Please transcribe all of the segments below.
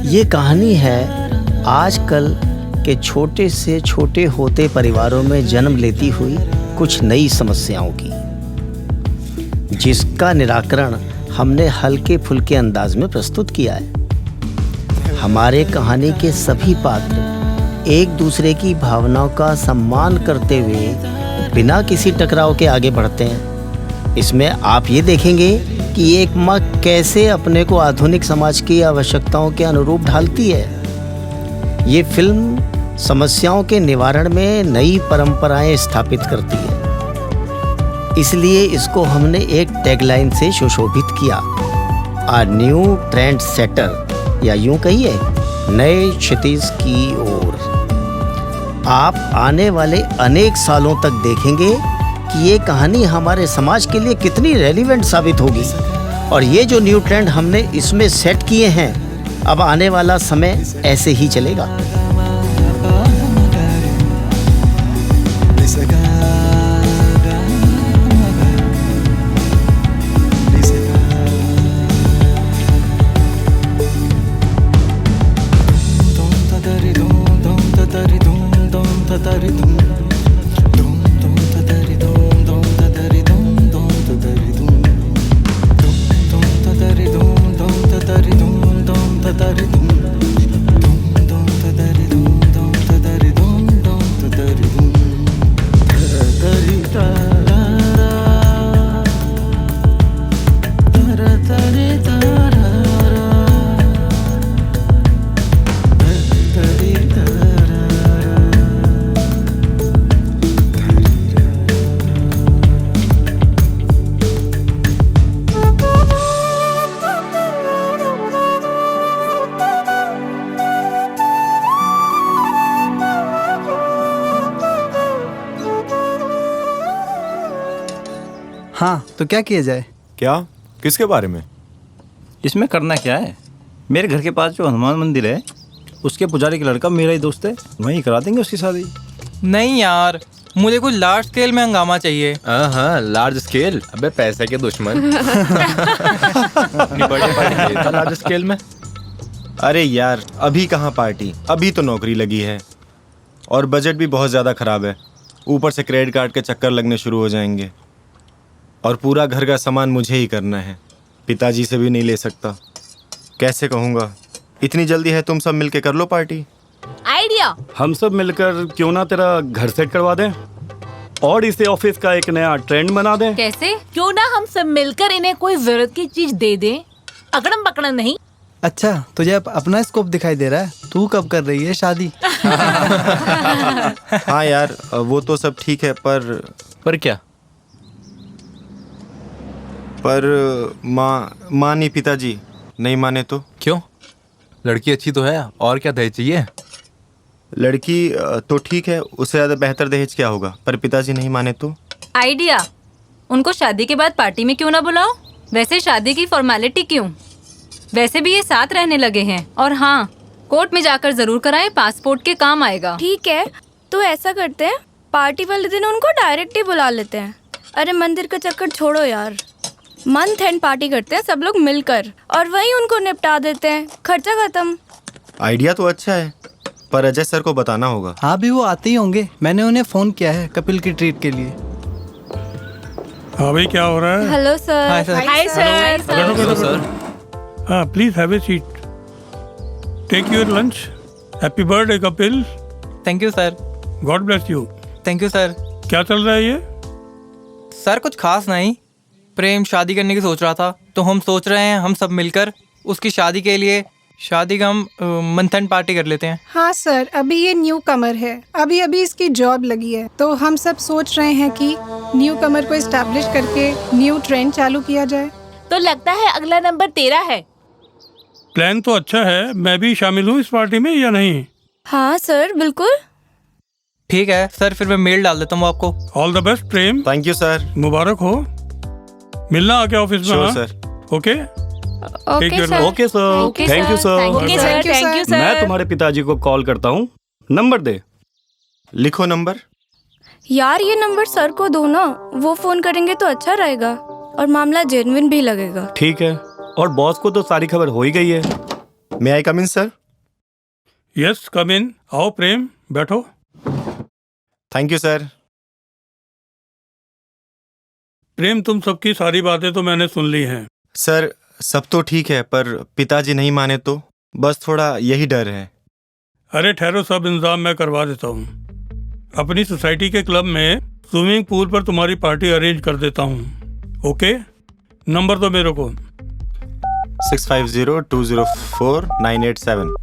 ये कहानी है आजकल के छोटे से छोटे होते परिवारों में जन्म लेती हुई कुछ नई समस्याओं की, जिसका निराकरण हमने हल्के फुल्के अंदाज में प्रस्तुत किया है। हमारे कहानी के सभी पात्र एक दूसरे की भावनाओं का सम्मान करते हुए बिना किसी टकराव के आगे बढ़ते हैं। इसमें आप ये देखेंगे कि एक माँ कैसे अपने को आधुनिक समाज की आवश्यकताओं के अनुरूप ढालती है। ये फिल्म समस्याओं के निवारण में नई परंपराएं स्थापित करती है, इसलिए इसको हमने एक टैगलाइन से सुशोभित किया, अ न्यू ट्रेंड सेटर, या यूं कहिए नए क्षितिज की ओर। आप आने वाले अनेक सालों तक देखेंगे कि ये कहानी हमारे समाज के लिए कितनी रेलिवेंट साबित होगी। और ये जो न्यू ट्रेंड हमने इसमें सेट किए हैं, अब आने वाला समय ऐसे ही चलेगा। हाँ, तो क्या किया जाए? क्या? किसके बारे में? इसमें करना क्या है? मेरे घर के पास जो हनुमान मंदिर है, उसके पुजारी का लड़का मेरा ही दोस्त है, वहीं करा देंगे उसकी शादी। नहीं यार, मुझे कुछ लार्ज स्केल में हंगामा चाहिए। हाँ, लार्ज स्केल? अबे पैसे के दुश्मन। अपनी बर्थडे पार्टी लार्ज स्केल में? अरे यार, अभी कहाँ पार्टी, अभी तो नौकरी लगी है और बजट भी बहुत ज़्यादा ख़राब है। ऊपर से क्रेडिट कार्ड के चक्कर लगने शुरू हो जाएंगे और पूरा घर का सामान मुझे ही करना है। पिताजी से भी नहीं ले सकता। कैसे कहूँगा? इतनी जल्दी है, तुम सब मिलके कर लो पार्टी। आइडिया। हम सब मिलकर क्यों ना तेरा घर सेट करवा दें और इसे ऑफिस का एक नया ट्रेंड बना दें। कैसे? क्यों ना हम सब मिलकर इन्हें कोई जरूरत की चीज दे दें, अकड़म पकड़म नहीं। अच्छा, तुझे अब अपना स्कोप दिखाई दे रहा है। तू कब कर रही है शादी? हाँ यार, वो तो सब ठीक है, पर क्या? पर माँ नहीं, पिताजी नहीं माने तो? क्यों? लड़की अच्छी तो है, और क्या दहेज चाहिए? लड़की तो ठीक है, उससे ज़्यादा बेहतर दहेज क्या होगा, पर पिताजी नहीं माने तो? आइडिया। उनको शादी के बाद पार्टी में क्यों ना बुलाओ? वैसे शादी की फॉर्मेलिटी क्यों? वैसे भी ये साथ रहने लगे हैं। और हाँ, कोर्ट में जाकर जरूर कराएं, पासपोर्ट के काम आएगा। ठीक है, तो ऐसा करते हैं, पार्टी वाले दिन उनको डायरेक्ट ही बुला लेते हैं। अरे मंदिर का चक्कर छोड़ो यार, मंथ एंड पार्टी करते हैं सब लोग मिलकर और वहीं उनको निपटा देते हैं, खर्चा खत्म। आइडिया तो अच्छा है, पर अजय सर को बताना होगा। हाँ, भी वो आते ही होंगे। मैंने उन्हें फोन किया है कपिल की ट्रीट के लिए। हाँ भाई, क्या हो रहा है? Hello sir. Hi sir. Hi sir. बैठो सर। हाँ, please have a seat, take your lunch. Happy birthday Kapil. Thank you sir. God bless you. Thank you sir. क्या चल रहा है ये? सर कुछ खास नहीं, प्रेम शादी करने की सोच रहा था, तो हम सोच रहे हैं हम सब मिलकर उसकी शादी के लिए शादी का हम मंथन पार्टी कर लेते हैं। हाँ सर, अभी ये न्यू कमर है, अभी अभी इसकी जॉब लगी है, तो हम सब सोच रहे हैं कि न्यू कमर को एस्टैब्लिश करके न्यू ट्रेंड चालू किया जाए। तो लगता है अगला नंबर तेरा है। प्लान तो अच्छा है, मैं भी शामिल हूँ इस पार्टी में या नहीं? हाँ सर, बिल्कुल। ठीक है सर, फिर मैं मेल डाल देता हूँ आपको। All the best Prem. Thank you sir. मुबारक हो। मिलना आके ऑफिस में। श्योर हाँ? Sir. Okay okay okay sir, thank you sir. Okay sir, thank you sir. मैं तुम्हारे पिताजी को कॉल करता हूँ, नंबर दे। लिखो नंबर। यार ये नंबर सर को दो ना, वो फोन करेंगे तो अच्छा रहेगा। और मामला जेन्युइन भी लगेगा। ठीक है, और बॉस को तो सारी खबर हो ही गई है। मे आई कम इन सर? यस कम इन। आओ प्रेम, बैठो। Thank you sir. प्रेम, तुम सबकी सारी बातें तो मैंने सुन ली हैं। सर सब तो ठीक है, पर पिताजी नहीं माने तो बस थोड़ा यही डर है। अरे ठहरो, सब इंतजाम मैं करवा देता हूँ। अपनी सोसाइटी के क्लब में स्विमिंग पूल पर तुम्हारी पार्टी अरेंज कर देता हूँ। ओके, नंबर दो मेरे को। 6502049887।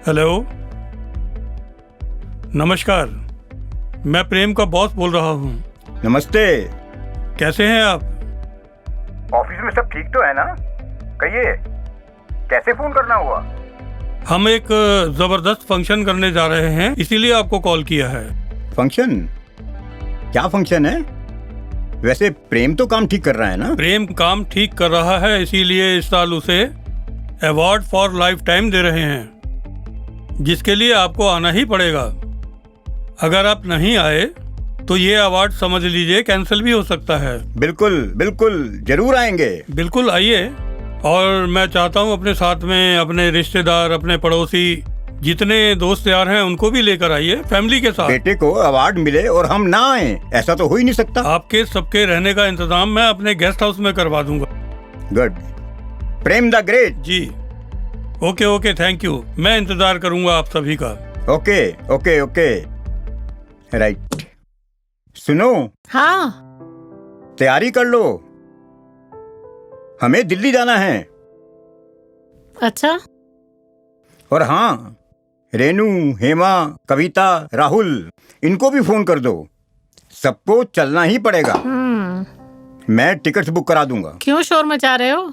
हेलो, नमस्कार, मैं प्रेम का बॉस बोल रहा हूँ। नमस्ते। कैसे हैं आप? ऑफिस में सब ठीक तो है ना? कहिए, कैसे फोन करना हुआ? हम एक जबरदस्त फंक्शन करने जा रहे हैं, इसीलिए आपको कॉल किया है। फंक्शन? क्या फंक्शन है? वैसे प्रेम तो काम ठीक कर रहा है ना? प्रेम काम ठीक कर रहा है, इसीलिए इस साल उसे अवार्ड फॉर लाइफ टाइम दे रहे हैं, जिसके लिए आपको आना ही पड़ेगा। अगर आप नहीं आए तो ये अवार्ड समझ लीजिए कैंसिल भी हो सकता है। बिल्कुल बिल्कुल, जरूर आएंगे। बिल्कुल आइए। और मैं चाहता हूँ अपने साथ में अपने रिश्तेदार, अपने पड़ोसी, जितने दोस्त यार हैं उनको भी लेकर आइए, फैमिली के साथ। बेटे को अवार्ड मिले और हम ना आए, ऐसा तो हो ही नहीं सकता। आपके सबके रहने का इंतजाम मैं अपने गेस्ट हाउस में करवा दूंगा। गुड। Prem the great. जी ओके ओके, थैंक यू। मैं इंतजार करूंगा आप सभी का। Okay okay okay, right. सुनो, हाँ, तैयारी कर लो, हमें दिल्ली जाना है। अच्छा। और हाँ, रेनू, हेमा, कविता, राहुल, इनको भी फोन कर दो। सबको चलना ही पड़ेगा। मैं टिकट्स बुक करा दूंगा। क्यों शोर मचा रहे हो?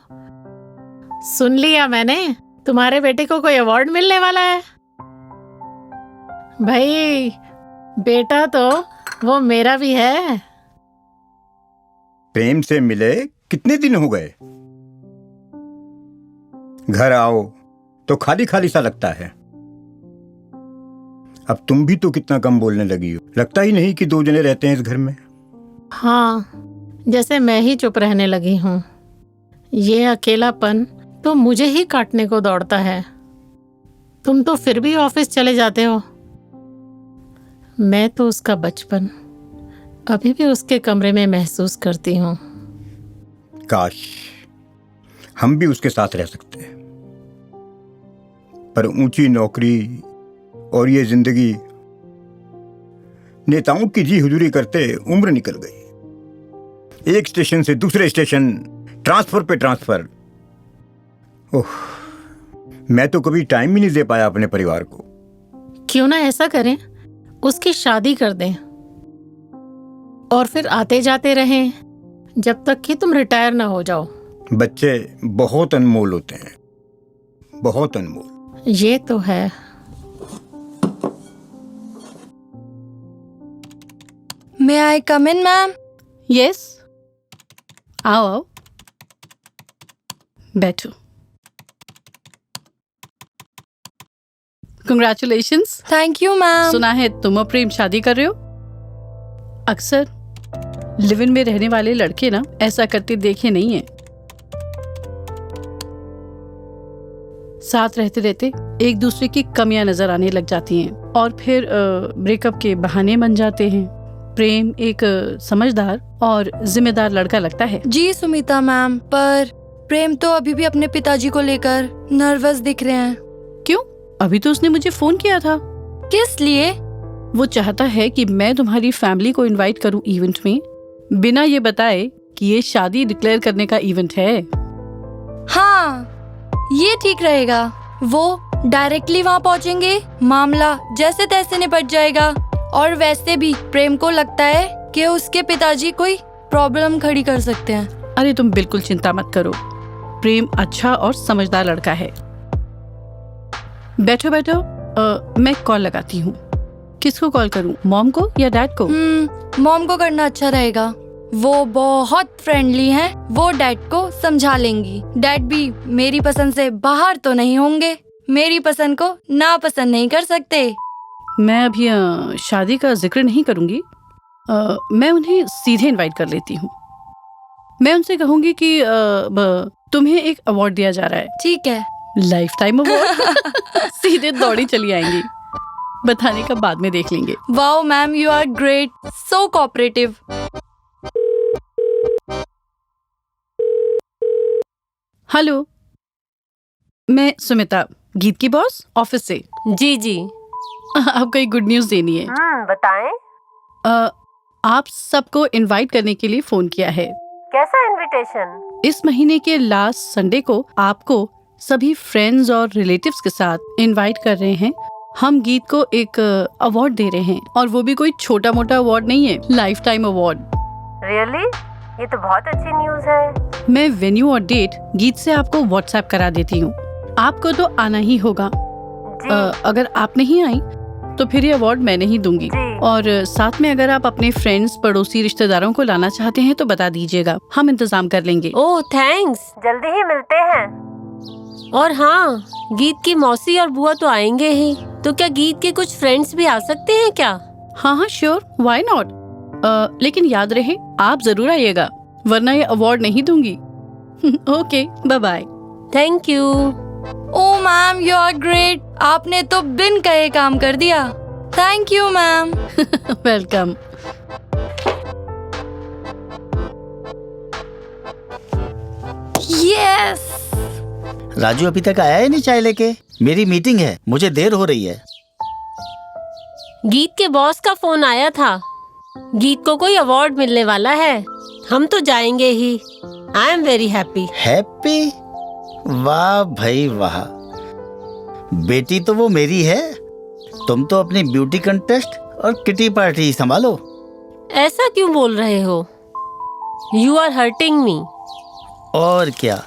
सुन लिया मैंने, तुम्हारे बेटे को कोई अवार्ड मिलने वाला है। भाई, बेटा तो वो मेरा भी है। प्रेम से मिले कितने दिन हो गए? घर आओ तो खाली खाली सा लगता है। अब तुम भी तो कितना कम बोलने लगी हो। लगता ही नहीं कि 2 जने रहते हैं इस घर में। हाँ, जैसे मैं ही चुप रहने लगी हूँ। ये अकेलापन तो मुझे ही काटने को दौड़ता है। तुम तो फिर भी ऑफिस चले जाते हो। मैं तो उसका बचपन अभी भी उसके कमरे में महसूस करती हूँ। काश हम भी उसके साथ रह सकते हैं, पर ऊंची नौकरी और ये जिंदगी, नेताओं की जी हुजूरी करते उम्र निकल गई। एक स्टेशन से दूसरे स्टेशन, ट्रांसफर पे ट्रांसफर। ओह, मैं तो कभी टाइम ही नहीं दे पाया अपने परिवार को। क्यों ना ऐसा करें, उसकी शादी कर दें और फिर आते जाते रहें जब तक कि तुम रिटायर ना हो जाओ। बच्चे बहुत अनमोल होते हैं, बहुत अनमोल। ये तो है। मे आई कम इन मैम? यस, आओ आओ, बैठो। कंग्रेचुलेशंस। Thank you ma'am. सुना है तुम और प्रेम शादी कर रहे हो। अक्सर लिव इन में रहने वाले लड़के ना ऐसा करते देखे नहीं है। साथ रहते रहते एक दूसरे की कमियां नजर आने लग जाती हैं और फिर ब्रेकअप के बहाने बन जाते हैं। प्रेम एक समझदार और जिम्मेदार लड़का लगता है। जी सुमिता मैम, पर प्रेम तो अभी भी अपने पिताजी को लेकर नर्वस दिख रहे हैं। क्यों? अभी तो उसने मुझे फोन किया था। किस लिए? वो चाहता है कि मैं तुम्हारी फैमिली को इनवाइट करूं इवेंट में, बिना ये बताए कि ये शादी डिक्लेयर करने का इवेंट है। हाँ, ये ठीक रहेगा। वो डायरेक्टली वहाँ पहुँचेंगे, मामला जैसे तैसे निपट जाएगा। और वैसे भी प्रेम को लगता है कि उसके पिताजी कोई प्रॉब्लम खड़ी कर सकते हैं। अरे तुम बिल्कुल चिंता मत करो, प्रेम अच्छा और समझदार लड़का है। बैठो बैठो, मैं कॉल लगाती हूँ। किसको कॉल करूँ, मॉम को या डैड को? मॉम को करना अच्छा रहेगा। वो बहुत फ्रेंडली हैं, वो डैड को समझा लेंगी। डैड भी मेरी पसंद से बाहर तो नहीं होंगे, मेरी पसंद को नापसंद नहीं कर सकते। मैं अभी शादी का जिक्र नहीं करूंगी, मैं उन्हें सीधे इनवाइट कर लेती हूँ। मैं उनसे कहूँगी कि तुम्हें एक अवार्ड दिया जा रहा है। ठीक है। Life time award. सीधे दौड़ी चली आएंगी। बताने का बाद में देख लेंगे। Wow ma'am, you are great, so cooperative. Hello, मैं सुमिता, गीत की बॉस, ऑफिस से। जी जी। आपको एक गुड न्यूज़ देनी है। बताएं। आप सबको इनवाइट करने के लिए फोन किया है। कैसा इनविटेशन? इस महीने के लास्ट संडे को आपको सभी फ्रेंड्स और रिलेटिव्स के साथ इनवाइट कर रहे हैं। हम गीत को एक अवार्ड दे रहे हैं, और वो भी कोई छोटा मोटा अवार्ड नहीं है, लाइफ टाइम अवार्ड। रियली? ये तो बहुत अच्छी न्यूज़ है। मैं वेन्यू और डेट गीत से आपको व्हाट्सएप करा देती हूँ। आपको तो आना ही होगा। अगर आप नहीं आई तो फिर ये अवार्ड मैं नहीं दूंगी। और साथ में अगर आप अपने फ्रेंड्स, पड़ोसी, रिश्तेदारों को लाना चाहते हैं तो बता दीजिएगा, हम इंतजाम कर लेंगे। ओह थैंक्स, जल्दी ही मिलते हैं। और हाँ, गीत की मौसी और बुआ तो आएंगे ही, तो क्या गीत के कुछ फ्रेंड्स भी आ सकते हैं क्या? हाँ श्योर, व्हाई नॉट। लेकिन याद रहे आप जरूर आइएगा, वरना ये अवार्ड नहीं दूंगी। Okay, bye bye. Thank you. Oh ma'am, you are great, आपने तो बिन कहे काम कर दिया। Thank you ma'am. Welcome. Yes. Raju अभी तक आया ही नहीं चाय लेके। मेरी मीटिंग है, मुझे देर हो रही है। गीत के बॉस का फोन आया था, गीत को कोई अवार्ड मिलने वाला है, हम तो जाएंगे ही। I am very happy. Happy? वाह भाई वाह, बेटी तो वो मेरी है। तुम तो अपनी ब्यूटी कंटेस्ट और किटी पार्टी संभालो। ऐसा क्यों बोल रहे हो? You are hurting me. और क्या,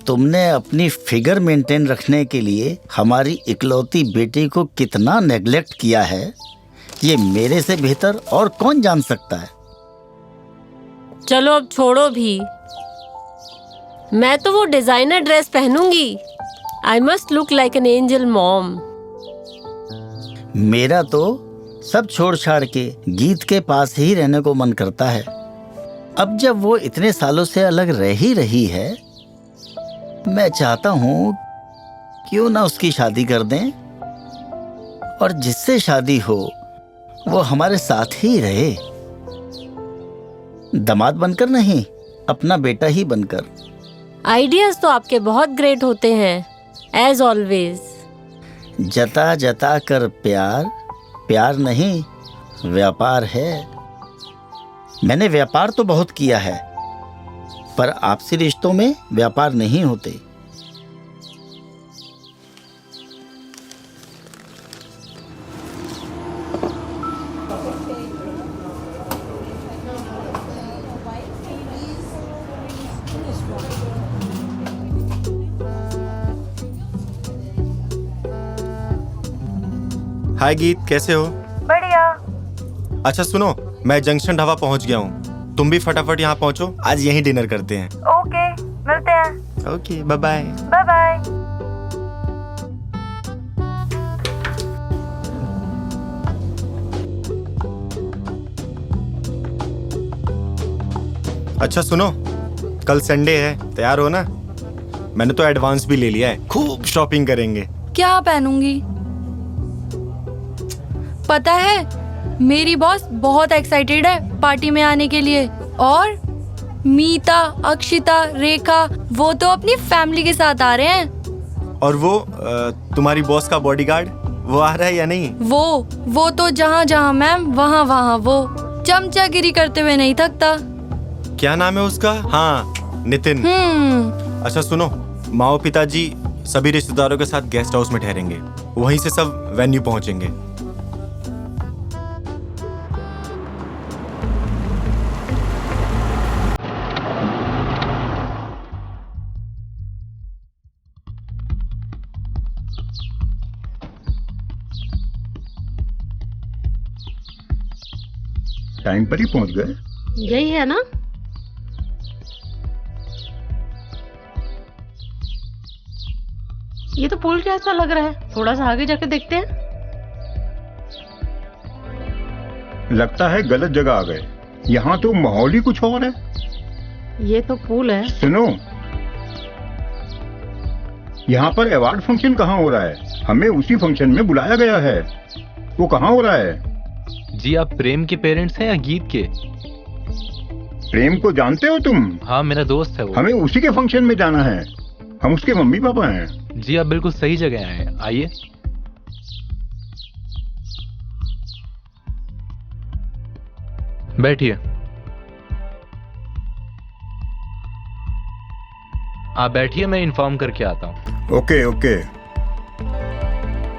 तुमने अपनी फिगर मेंटेन रखने के लिए हमारी इकलौती बेटी को कितना नेग्लेक्ट किया है, ये मेरे से बेहतर और कौन जान सकता है। चलो अब छोड़ो भी, मैं तो वो डिजाइनर ड्रेस पहनूंगी। I must look like an angel mom. मेरा तो सब छोड़ छाड़ के गीत के पास ही रहने को मन करता है। अब जब वो इतने सालों से अलग रह ही रही है, मैं चाहता हूँ क्यों ना उसकी शादी कर दें, और जिससे शादी हो वो हमारे साथ ही रहे, दामाद बनकर नहीं, अपना बेटा ही बनकर। आइडियाज तो आपके बहुत ग्रेट होते हैं, एज ऑलवेज। जता जता कर प्यार, प्यार नहीं व्यापार है। मैंने व्यापार तो बहुत किया है, पर आपसी रिश्तों में व्यापार नहीं होते। हाय गीत, कैसे हो? बढ़िया। अच्छा सुनो, मैं जंक्शन ढाबा पहुंच गया हूँ, तुम भी फटाफट यहाँ पहुँचो, आज यहीं डिनर करते हैं। ओके, मिलते हैं। Okay, bye bye. Bye bye. अच्छा सुनो, कल संडे है, तैयार हो ना? मैंने तो एडवांस भी ले लिया है, खूब शॉपिंग करेंगे। क्या पहनूंगी? पता है, मेरी बॉस बहुत एक्साइटेड है पार्टी में आने के लिए, और मीता, अक्षिता, रेखा, वो तो अपनी फैमिली के साथ आ रहे हैं। और वो तुम्हारी बॉस का बॉडीगार्ड, वो आ रहा है या नहीं? वो तो जहाँ जहाँ मैम वहाँ वहाँ वो चमचागिरी करते हुए नहीं थकता। क्या नाम है उसका? हाँ, नितिन। अच्छा सुनो, माओ पिताजी सभी रिश्तेदारों के साथ गेस्ट हाउस में ठहरेंगे, वहीं से सब वेन्यू पहुंचेंगे। टाइम पर ही पहुंच गए। यही है ना? ये तो पुल कैसा लग रहा है, थोड़ा सा आगे जाके देखते हैं। लगता है गलत जगह आ गए। यहाँ तो माहौल ही कुछ और है। ये तो पूल है। सुनो, यहाँ पर अवार्ड फंक्शन कहाँ हो रहा है? हमें उसी फंक्शन में बुलाया गया है। वो कहाँ हो रहा है? जी आप प्रेम के पेरेंट्स हैं या गीत के? प्रेम को जानते हो तुम? हाँ मेरा दोस्त है वो। हमें उसी के फंक्शन में जाना है। हम उसके मम्मी पापा हैं। जी आप बिल्कुल सही जगह आए हैं, आइए। बैठिए। आप बैठिए, मैं इन्फॉर्म करके आता हूँ। Okay okay.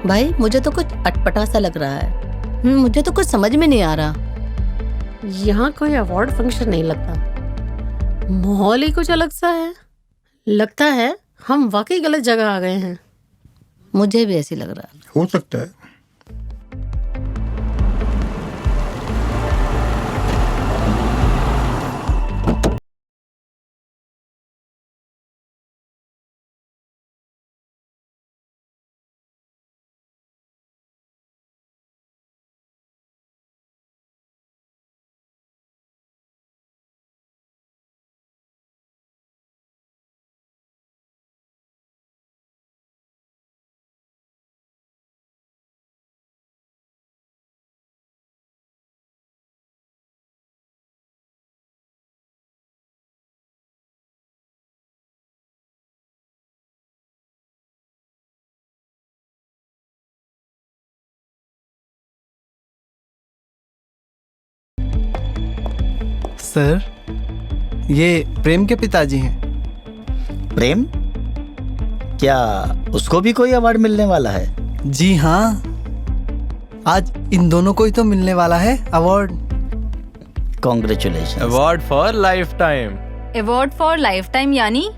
भाई मुझे तो कुछ अटपटा सा लग रहा है। मुझे तो कुछ समझ में नहीं आ रहा। यहाँ कोई अवार्ड फंक्शन नहीं लगता, माहौल ही कुछ अलग सा है। लगता है हम वाकई गलत जगह आ गए हैं। मुझे भी ऐसी लग रहा है। हो सकता है। सर, ये प्रेम के पिताजी हैं। प्रेम? क्या उसको भी कोई अवार्ड मिलने वाला है? जी हाँ, आज इन दोनों को ही तो मिलने वाला है award. Congratulation. Award for life time. Award for life time यानी?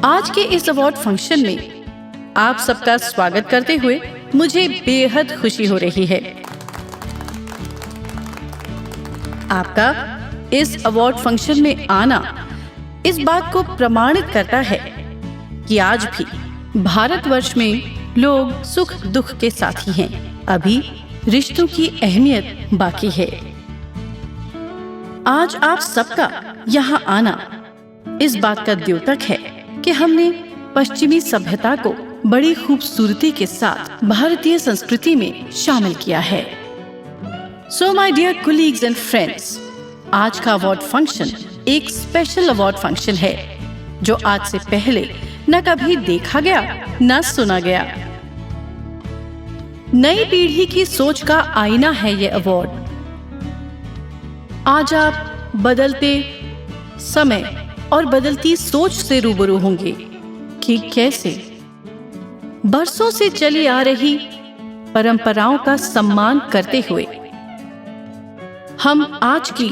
आज के इस अवार्ड फंक्शन में आप सबका स्वागत करते हुए मुझे बेहद खुशी हो रही है। आपका इस अवार्ड फंक्शन में आना इस बात को प्रमाणित करता है कि आज भी भारतवर्ष में लोग सुख दुख के साथी हैं। अभी रिश्तों की अहमियत बाकी है। आज आप सबका यहाँ आना इस बात का द्योतक है कि हमने पश्चिमी सभ्यता को बड़ी खूबसूरती के साथ भारतीय संस्कृति में शामिल किया है। So my dear colleagues and friends, आज का अवार्ड फंक्शन एक स्पेशल अवार्ड फंक्शन है जो आज से पहले न कभी देखा गया न सुना गया। नई पीढ़ी की सोच का आईना है ये अवार्ड। आज आप बदलते समय और बदलती सोच से रूबरू होंगे कि कैसे बरसों से चली आ रही परंपराओं का सम्मान करते हुए हम आज की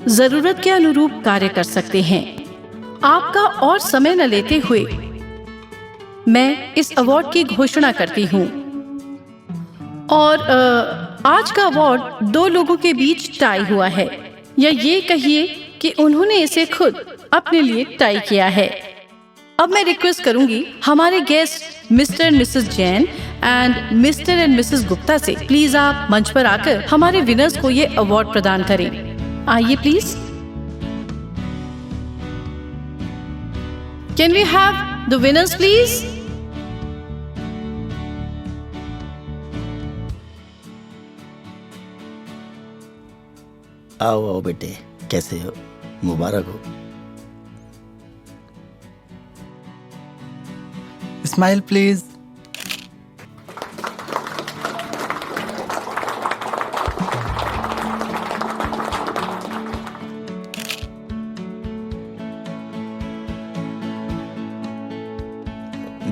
जरूरत के अनुरूप कार्य कर सकते हैं। आपका और समय न लेते हुए मैं इस अवार्ड की घोषणा करती हूँ। और आज का अवार्ड दो लोगों के बीच टाई हुआ है, या ये कहिए कि उन्होंने इसे खुद अपने लिए टाई किया है। अब मैं रिक्वेस्ट करूंगी हमारे guest mister and Mrs Jain and mister and Mrs Gupta से, प्लीज आप मंच पर आकर हमारे विनर्स को ये अवार्ड प्रदान करें। आइए please. Can we have the winners please? आओ आओ बेटे, कैसे हो? मुबारक हो। Smile please.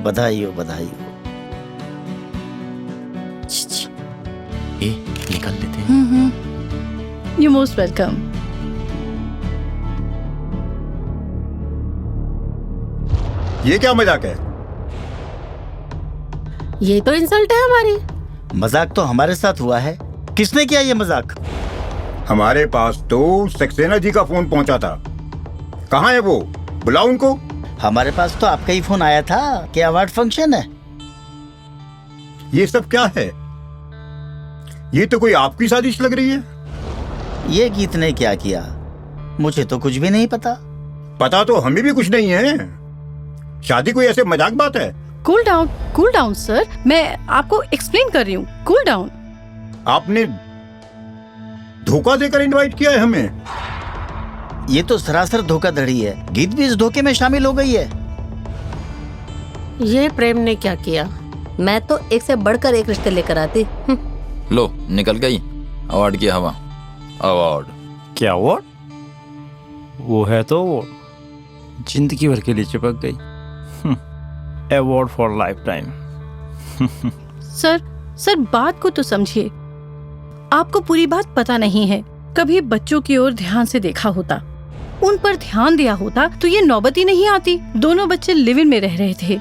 बधाई हो, बधाई हो। ए, निकल लेते हैं। You most welcome. ये क्या मजाक है? ये तो इंसल्ट है हमारी। मजाक तो हमारे साथ हुआ है। किसने किया ये मजाक? हमारे पास तो सक्सेना जी का फोन पहुंचा था। कहाँ है वो? बुलाओ उनको। हमारे पास तो आपका ही फोन आया था कि अवार्ड फंक्शन है। ये सब क्या है? ये तो कोई आपकी साजिश लग रही है। ये गीत ने क्या किया? मुझे तो कुछ भी नहीं पता। पता तो हमें भी कुछ नहीं है। शादी कोई ऐसे मजाक बात है? कूल डाउन सर, मैं आपको एक्सप्लेन कर रही हूँ। Cool down. आपने धोखा देकर इनवाइट किया है हमें। ये तो सरासर धोखाधड़ी है। गीत भी इस धोखे में शामिल हो गई है। ये प्रेम ने क्या किया? मैं तो एक से बढ़कर एक रिश्ते लेकर आती। लो निकल गई अवार्ड की हवा। अवार्ड क्या अवार्ड? वो है तो अवार्ड जिंदगी भर के लिए चिपक गई। Award for life time. Sir बात को तो समझिए। आपको पूरी बात पता नहीं है। कभी बच्चों की ओर ध्यान से देखा होता, उन पर ध्यान दिया होता तो ये नौबत ही नहीं आती। दोनों बच्चे लिव इन में रह रहे थे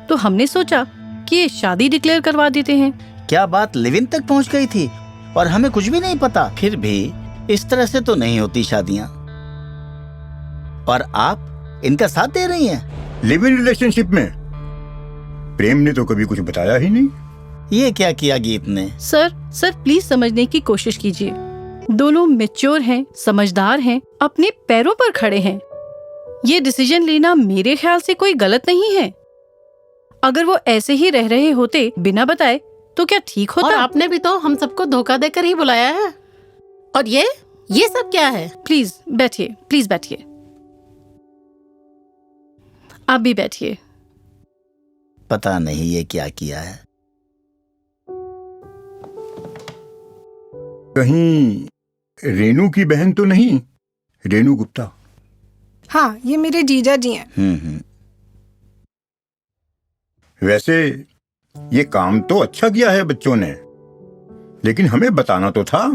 तो हमने सोचा कि ये शादी डिक्लेयर करवा देते हैं। क्या बात लिव इन तक पहुंच गई थी और हमें कुछ भी नहीं पता? फिर भी इस तरह से तो नहीं होती शादियां। और आप इनका साथ दे रही हैं लिव इन रिलेशनशिप में। प्रेम ने तो कभी कुछ बताया ही नहीं। ये क्या किया गीत ने? सर प्लीज समझने की कोशिश कीजिए। दोनों मैच्योर हैं, समझदार हैं, अपने पैरों पर खड़े हैं। ये डिसीजन लेना मेरे ख्याल से कोई गलत नहीं है। अगर वो ऐसे ही रह रहे होते बिना बताए तो क्या ठीक होता? और आपने भी तो हम सबको धोखा देकर ही बुलाया है। और ये सब क्या है? प्लीज बैठिए। आप भी बैठिए। पता नहीं ये क्या किया है। कहीं रेनू की बहन तो नहीं? रेनू गुप्ता। हाँ, ये मेरे जीजा जी हैं। वैसे ये काम तो अच्छा किया है बच्चों ने, लेकिन हमें बताना तो था।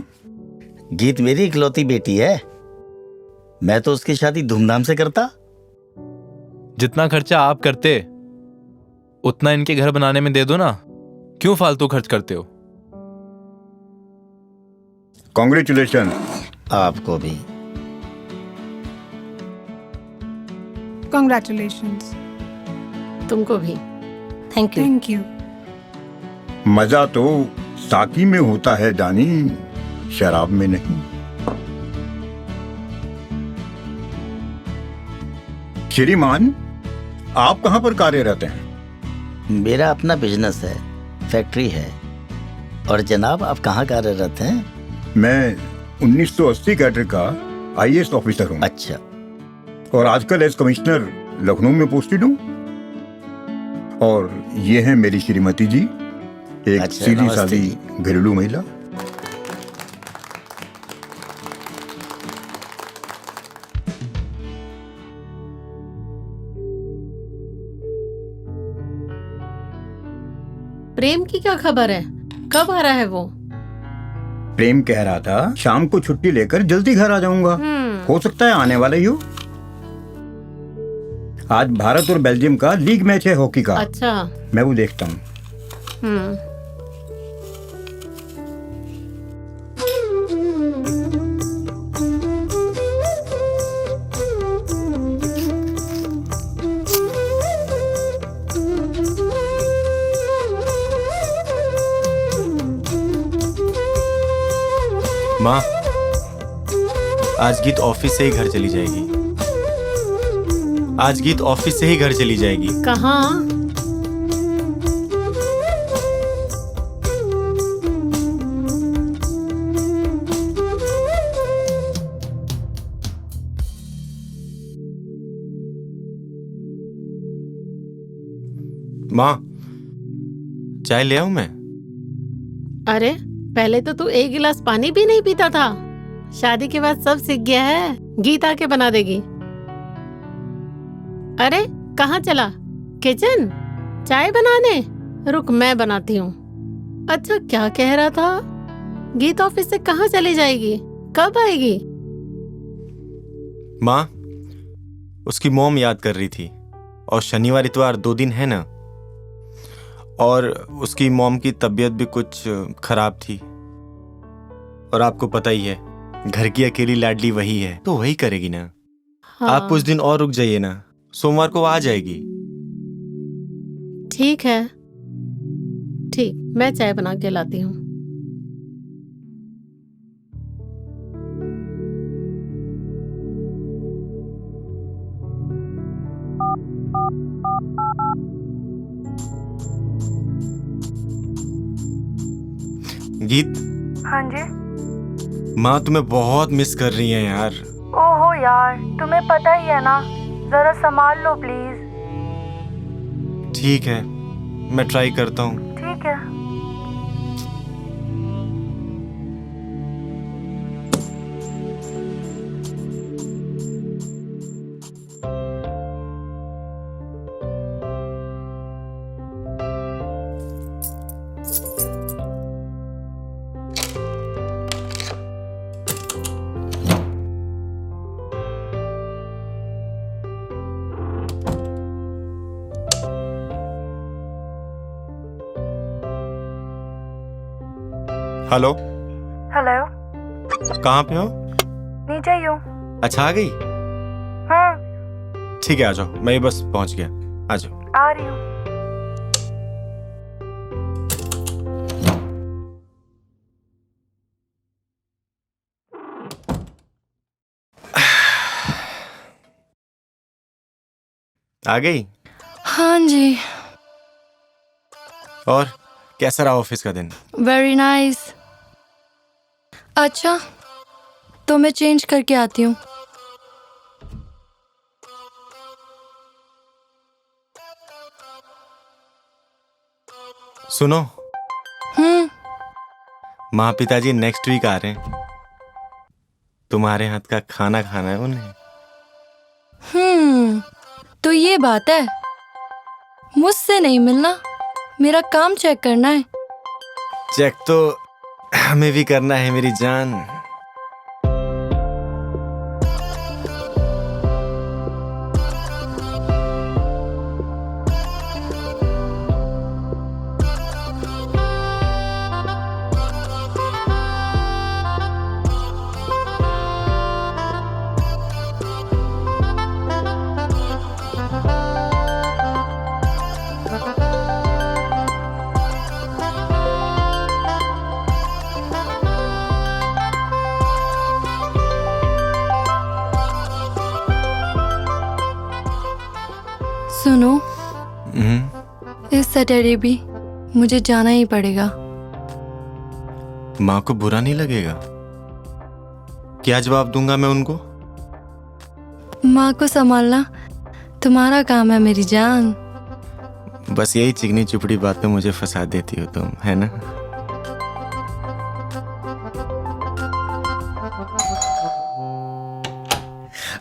गीत मेरी इकलौती बेटी है। मैं तो उसकी शादी धूमधाम से करता। जितना खर्चा आप करते उतना इनके घर बनाने में दे दो ना। क्यों फालतू खर्च करते हो? कॉन्ग्रेचुलेशन। आपको भी। कॉन्ग्रेचुलेशंस। तुमको भी। Thank you. मजा तो साकी में होता है दानी, शराब में नहीं। श्रीमान, आप कहाँ पर कार्यरत हैं? मेरा अपना बिजनेस है, फैक्ट्री है। और जनाब आप कहाँ कार्यरत हैं? मैं 1980 कैडर का IAS ऑफिसर हूँ। अच्छा। और आजकल एज कमिश्नर लखनऊ में पोस्टेड हूँ। और ये है मेरी श्रीमती जी, एक अच्छा, सीधी नमस्ते सादी जी। घरेलू महिला। प्रेम की क्या खबर है? कब आ रहा है वो? प्रेम कह रहा था शाम को छुट्टी लेकर जल्दी घर आ जाऊंगा। हो सकता है आने वाला ही हो। आज भारत और बेल्जियम का लीग मैच है हॉकी का। अच्छा। मैं वो देखता हूँ। माँ, आज गीत ऑफिस से ही घर चली जाएगी। आज गीत ऑफिस से ही घर चली जाएगी। कहाँ? माँ, चाय ले आऊं मैं? अरे पहले तो तू एक गिलास पानी भी नहीं पीता था। शादी के बाद सब सीख गया है। गीत आके बना देगी। अरे कहाँ चला? किचन? चाय बनाने? रुक मैं बनाती हूँ। अच्छा क्या कह रहा था? गीत ऑफिस से कहाँ चली जाएगी? कब आएगी? माँ, उसकी मॉम याद कर रही थी और शनिवार इतवार 2 दिन है ना। और उसकी मॉम की तबीयत भी कुछ खराब थी। और आपको पता ही है घर की अकेली लाडली वही है, तो वही करेगी ना। आप कुछ दिन और रुक जाइए ना, सोमवार को वो आ जाएगी। ठीक है, ठीक, मैं चाय बना के लाती हूँ। गीत, हाँ जी। माँ तुम्हें बहुत मिस कर रही है यार। ओहो यार, तुम्हें पता ही है ना, जरा संभाल लो प्लीज। ठीक है, मैं ट्राई करता हूँ। ठीक है। हेलो, हेलो, कहाँ पे हो? नीचे ही हूँ। अच्छा, आ गई? ठीक है, आ जाओ, मैं बस पहुँच गया, आ जाओ। आ रही हूँ। आ गई? हाँ जी। और कैसा रहा ऑफिस का दिन? Very nice. अच्छा, तो मैं चेंज करके आती हूँ। सुनो, माँ पिताजी नेक्स्ट वीक आ रहे हैं, तुम्हारे हाथ का खाना खाना है उन्हें। तो ये बात है, मुझसे नहीं मिलना, मेरा काम चेक करना है। चेक तो हमें भी करना है मेरी जान। सुनो, इस सैटरडे भी मुझे जाना ही पड़ेगा। माँ को बुरा नहीं लगेगा? क्या जवाब दूंगा मैं उनको? माँ को संभालना तुम्हारा काम है मेरी जान। बस यही चिकनी चुपड़ी बात पे मुझे फंसा देती हो तुम, है ना?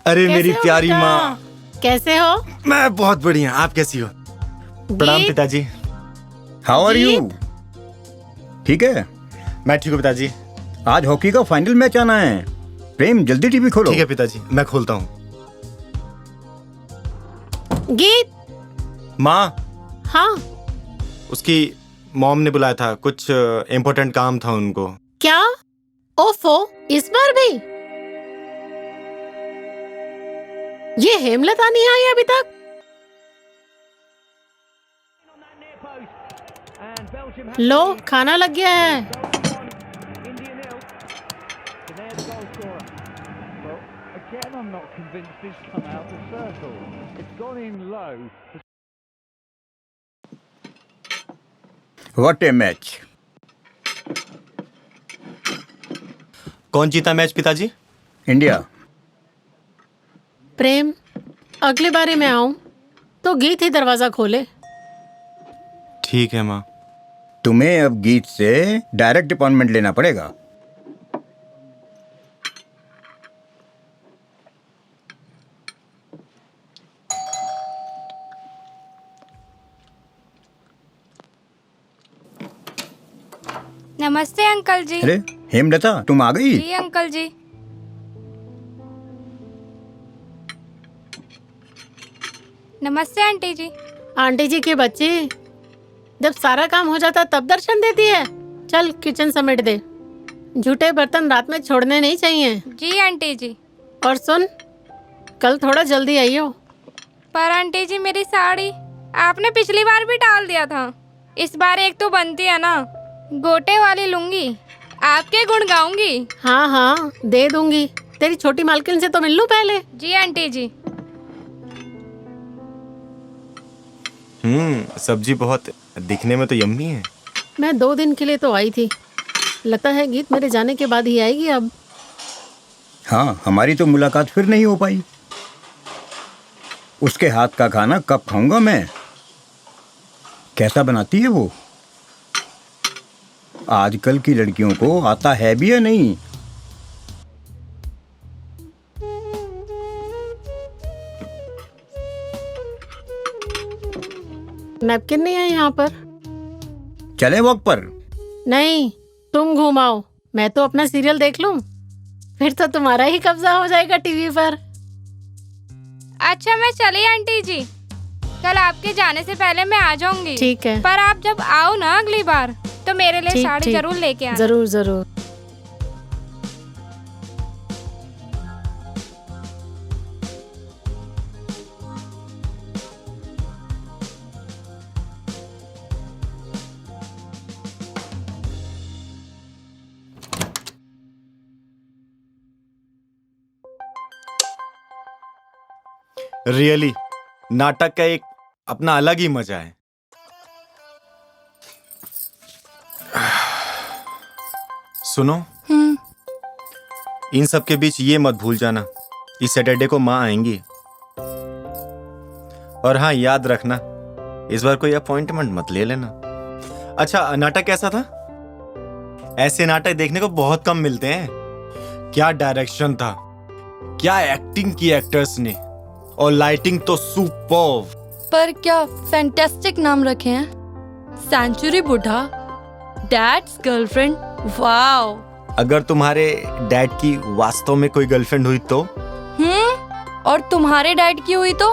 अरे मेरी प्यारी माँ, कैसे हो? मैं बहुत बढ़िया, आप कैसी हो? प्रणाम पिताजी। How are you? ठीक है, मैं ठीक हूँ पिताजी। आज हॉकी का फाइनल मैच आना है। प्रेम, जल्दी टीवी खोलो। ठीक है पिताजी, मैं खोलता हूँ। गीत। माँ। हाँ। उसकी मॉम ने बुलाया था, कुछ इम्पोर्टेंट काम था उनको। क्या? ओफो, इस बार भी? ये हेमलता नहीं आई अभी तक? लो, खाना लग गया है। What A match. कौन जीता मैच पिताजी? इंडिया। प्रेम, अगली बारी मैं आऊं तो गीत ही दरवाजा खोले। ठीक है माँ। तुम्हें अब गीत से डायरेक्ट अपॉइंटमेंट लेना पड़ेगा। नमस्ते अंकल जी। अरे हेमलता, तुम आ गई? जी अंकल जी। नमस्ते आंटी जी। आंटी जी की बच्ची, जब सारा काम हो जाता तब दर्शन देती है। चल किचन समेट दे, झूठे बर्तन रात में छोड़ने नहीं चाहिए। जी आंटी जी। और सुन, कल थोड़ा जल्दी आइयो। पर आंटी जी मेरी साड़ी आपने पिछली बार भी डाल दिया था, इस बार एक तो बनती है ना, गोटे वाली लूंगी, आपके गुण गाऊंगी। हाँ हाँ दे दूंगी, तेरी छोटी मालकिन से तो मिल लूं पहले। जी आंटी जी। सब्जी बहुत दिखने में तो यम्मी है। मैं 2 दिन के लिए तो आई थी, लगता है गीत मेरे जाने के बाद ही आएगी अब। हाँ, हमारी तो मुलाकात फिर नहीं हो पाई। उसके हाथ का खाना कब खाऊंगा मैं? कैसा बनाती है वो? आजकल की लड़कियों को आता है भी या नहीं? नैपकिन नहीं है यहाँ पर? चले वॉक पर? नहीं, तुम घुमाओ, मैं तो अपना सीरियल देख लूं, फिर तो तुम्हारा ही कब्जा हो जाएगा टीवी पर। अच्छा मैं चली आंटी जी, कल आपके जाने से पहले मैं आ जाऊंगी। ठीक है। पर आप जब आओ ना अगली बार तो मेरे लिए साड़ी जरूर लेके आना। जरूर जरूर। रियली नाटक का एक अपना अलग ही मजा है। सुनो, इन सब के बीच ये मत भूल जाना, इस सैटरडे को माँ आएंगी। और हाँ, याद रखना इस बार कोई अपॉइंटमेंट मत ले लेना। अच्छा, नाटक कैसा था? ऐसे नाटक देखने को बहुत कम मिलते हैं। क्या डायरेक्शन था, क्या एक्टिंग की एक्टर्स ने, और लाइटिंग तो सुपर्ब। पर क्या फैंटास्टिक नाम रखे हैं, सेंचुरी बुढ़ा, डैड्स गर्लफ्रेंड, वाओ। अगर तुम्हारे डैड की वास्तव में कोई गर्लफ्रेंड हुई तो? और तुम्हारे डैड की हुई तो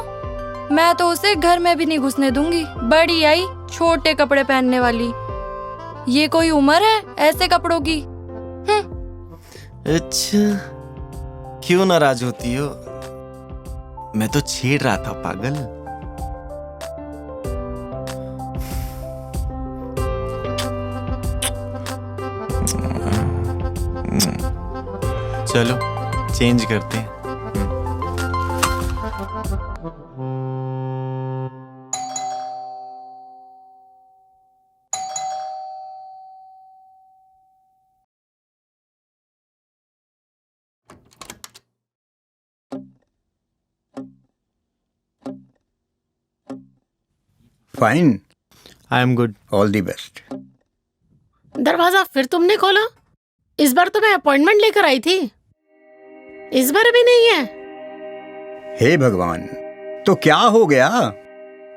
मैं तो उसे घर में भी नहीं घुसने दूंगी। बड़ी आई छोटे कपड़े पहनने वाली, ये कोई उम्र है ऐसे कपड़ों की? अच्छा, क्यों नाराज होती हो? मैं तो छेड़ रहा था पागल। चलो चेंज करते हैं। Fine, I am good, all the best. दरवाजा फिर तुमने खोला? इस बार तो मैं अपॉइंटमेंट लेकर आई थी, इस बार भी नहीं है। हे भगवान, तो क्या हो गया?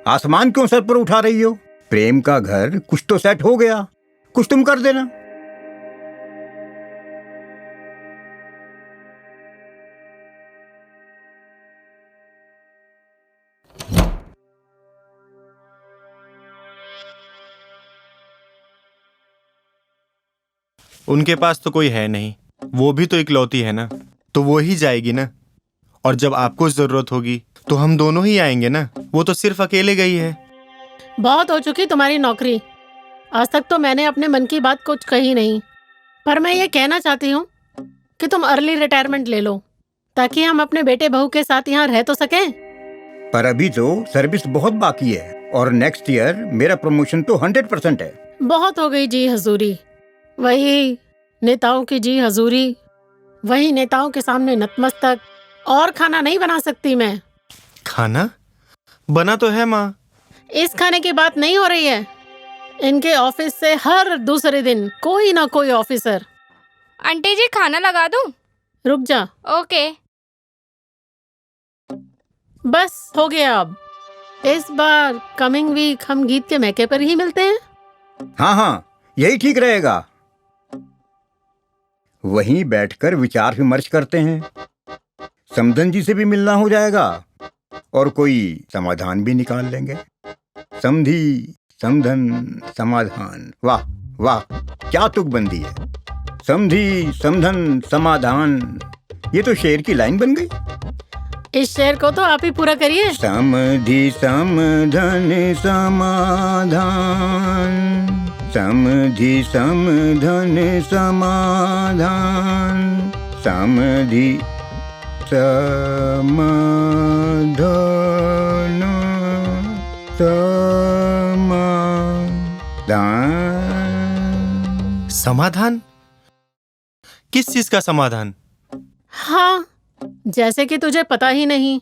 आसमान क्यों सर पर उठा रही हो? प्रेम का घर कुछ तो सेट हो गया, कुछ तुम कर देना। उनके पास तो कोई है नहीं, वो भी तो इकलौती है ना, तो वो ही जाएगी ना। और जब आपको जरूरत होगी तो हम दोनों ही आएंगे ना, वो तो सिर्फ अकेले गई है। बहुत हो चुकी तुम्हारी नौकरी, आज तक तो मैंने अपने मन की बात कुछ कही नहीं, पर मैं ये कहना चाहती हूँ कि तुम अर्ली रिटायरमेंट ले लो, ताकि हम अपने बेटे बहू के साथ यहाँ रह तो सकें। पर अभी तो सर्विस बहुत बाकी है, और नेक्स्ट ईयर मेरा प्रमोशन तो 100% है। बहुत हो गई जी हजूरी, वही नेताओं की जी हजूरी, वही नेताओं के सामने नतमस्तक। और खाना नहीं बना सकती मैं। खाना बना तो है माँ। इस खाने की बात नहीं हो रही है, इनके ऑफिस से हर दूसरे दिन कोई ना कोई ऑफिसर। आंटी जी खाना लगा दूं? रुक जा। ओके। बस हो गया अब। इस बार कमिंग वीक हम गीत के मैके पर ही मिलते हैं। हाँ हाँ, यही ठीक रहेगा। वहीं बैठकर विचार विमर्श करते हैं, समधन जी से भी मिलना हो जाएगा और कोई समाधान भी निकाल लेंगे। समधी समधन समाधान, वाह वाह, क्या तुकबंदी है। समधी समधन समाधान, ये तो शेर की लाइन बन गई। इस शेर को तो आप ही पूरा करिए। समधि समधन समाधान, समधि समधन समाधान, समधि समाधान समाधान। समाधान? किस चीज का समाधान? हाँ, जैसे कि तुझे पता ही नहीं,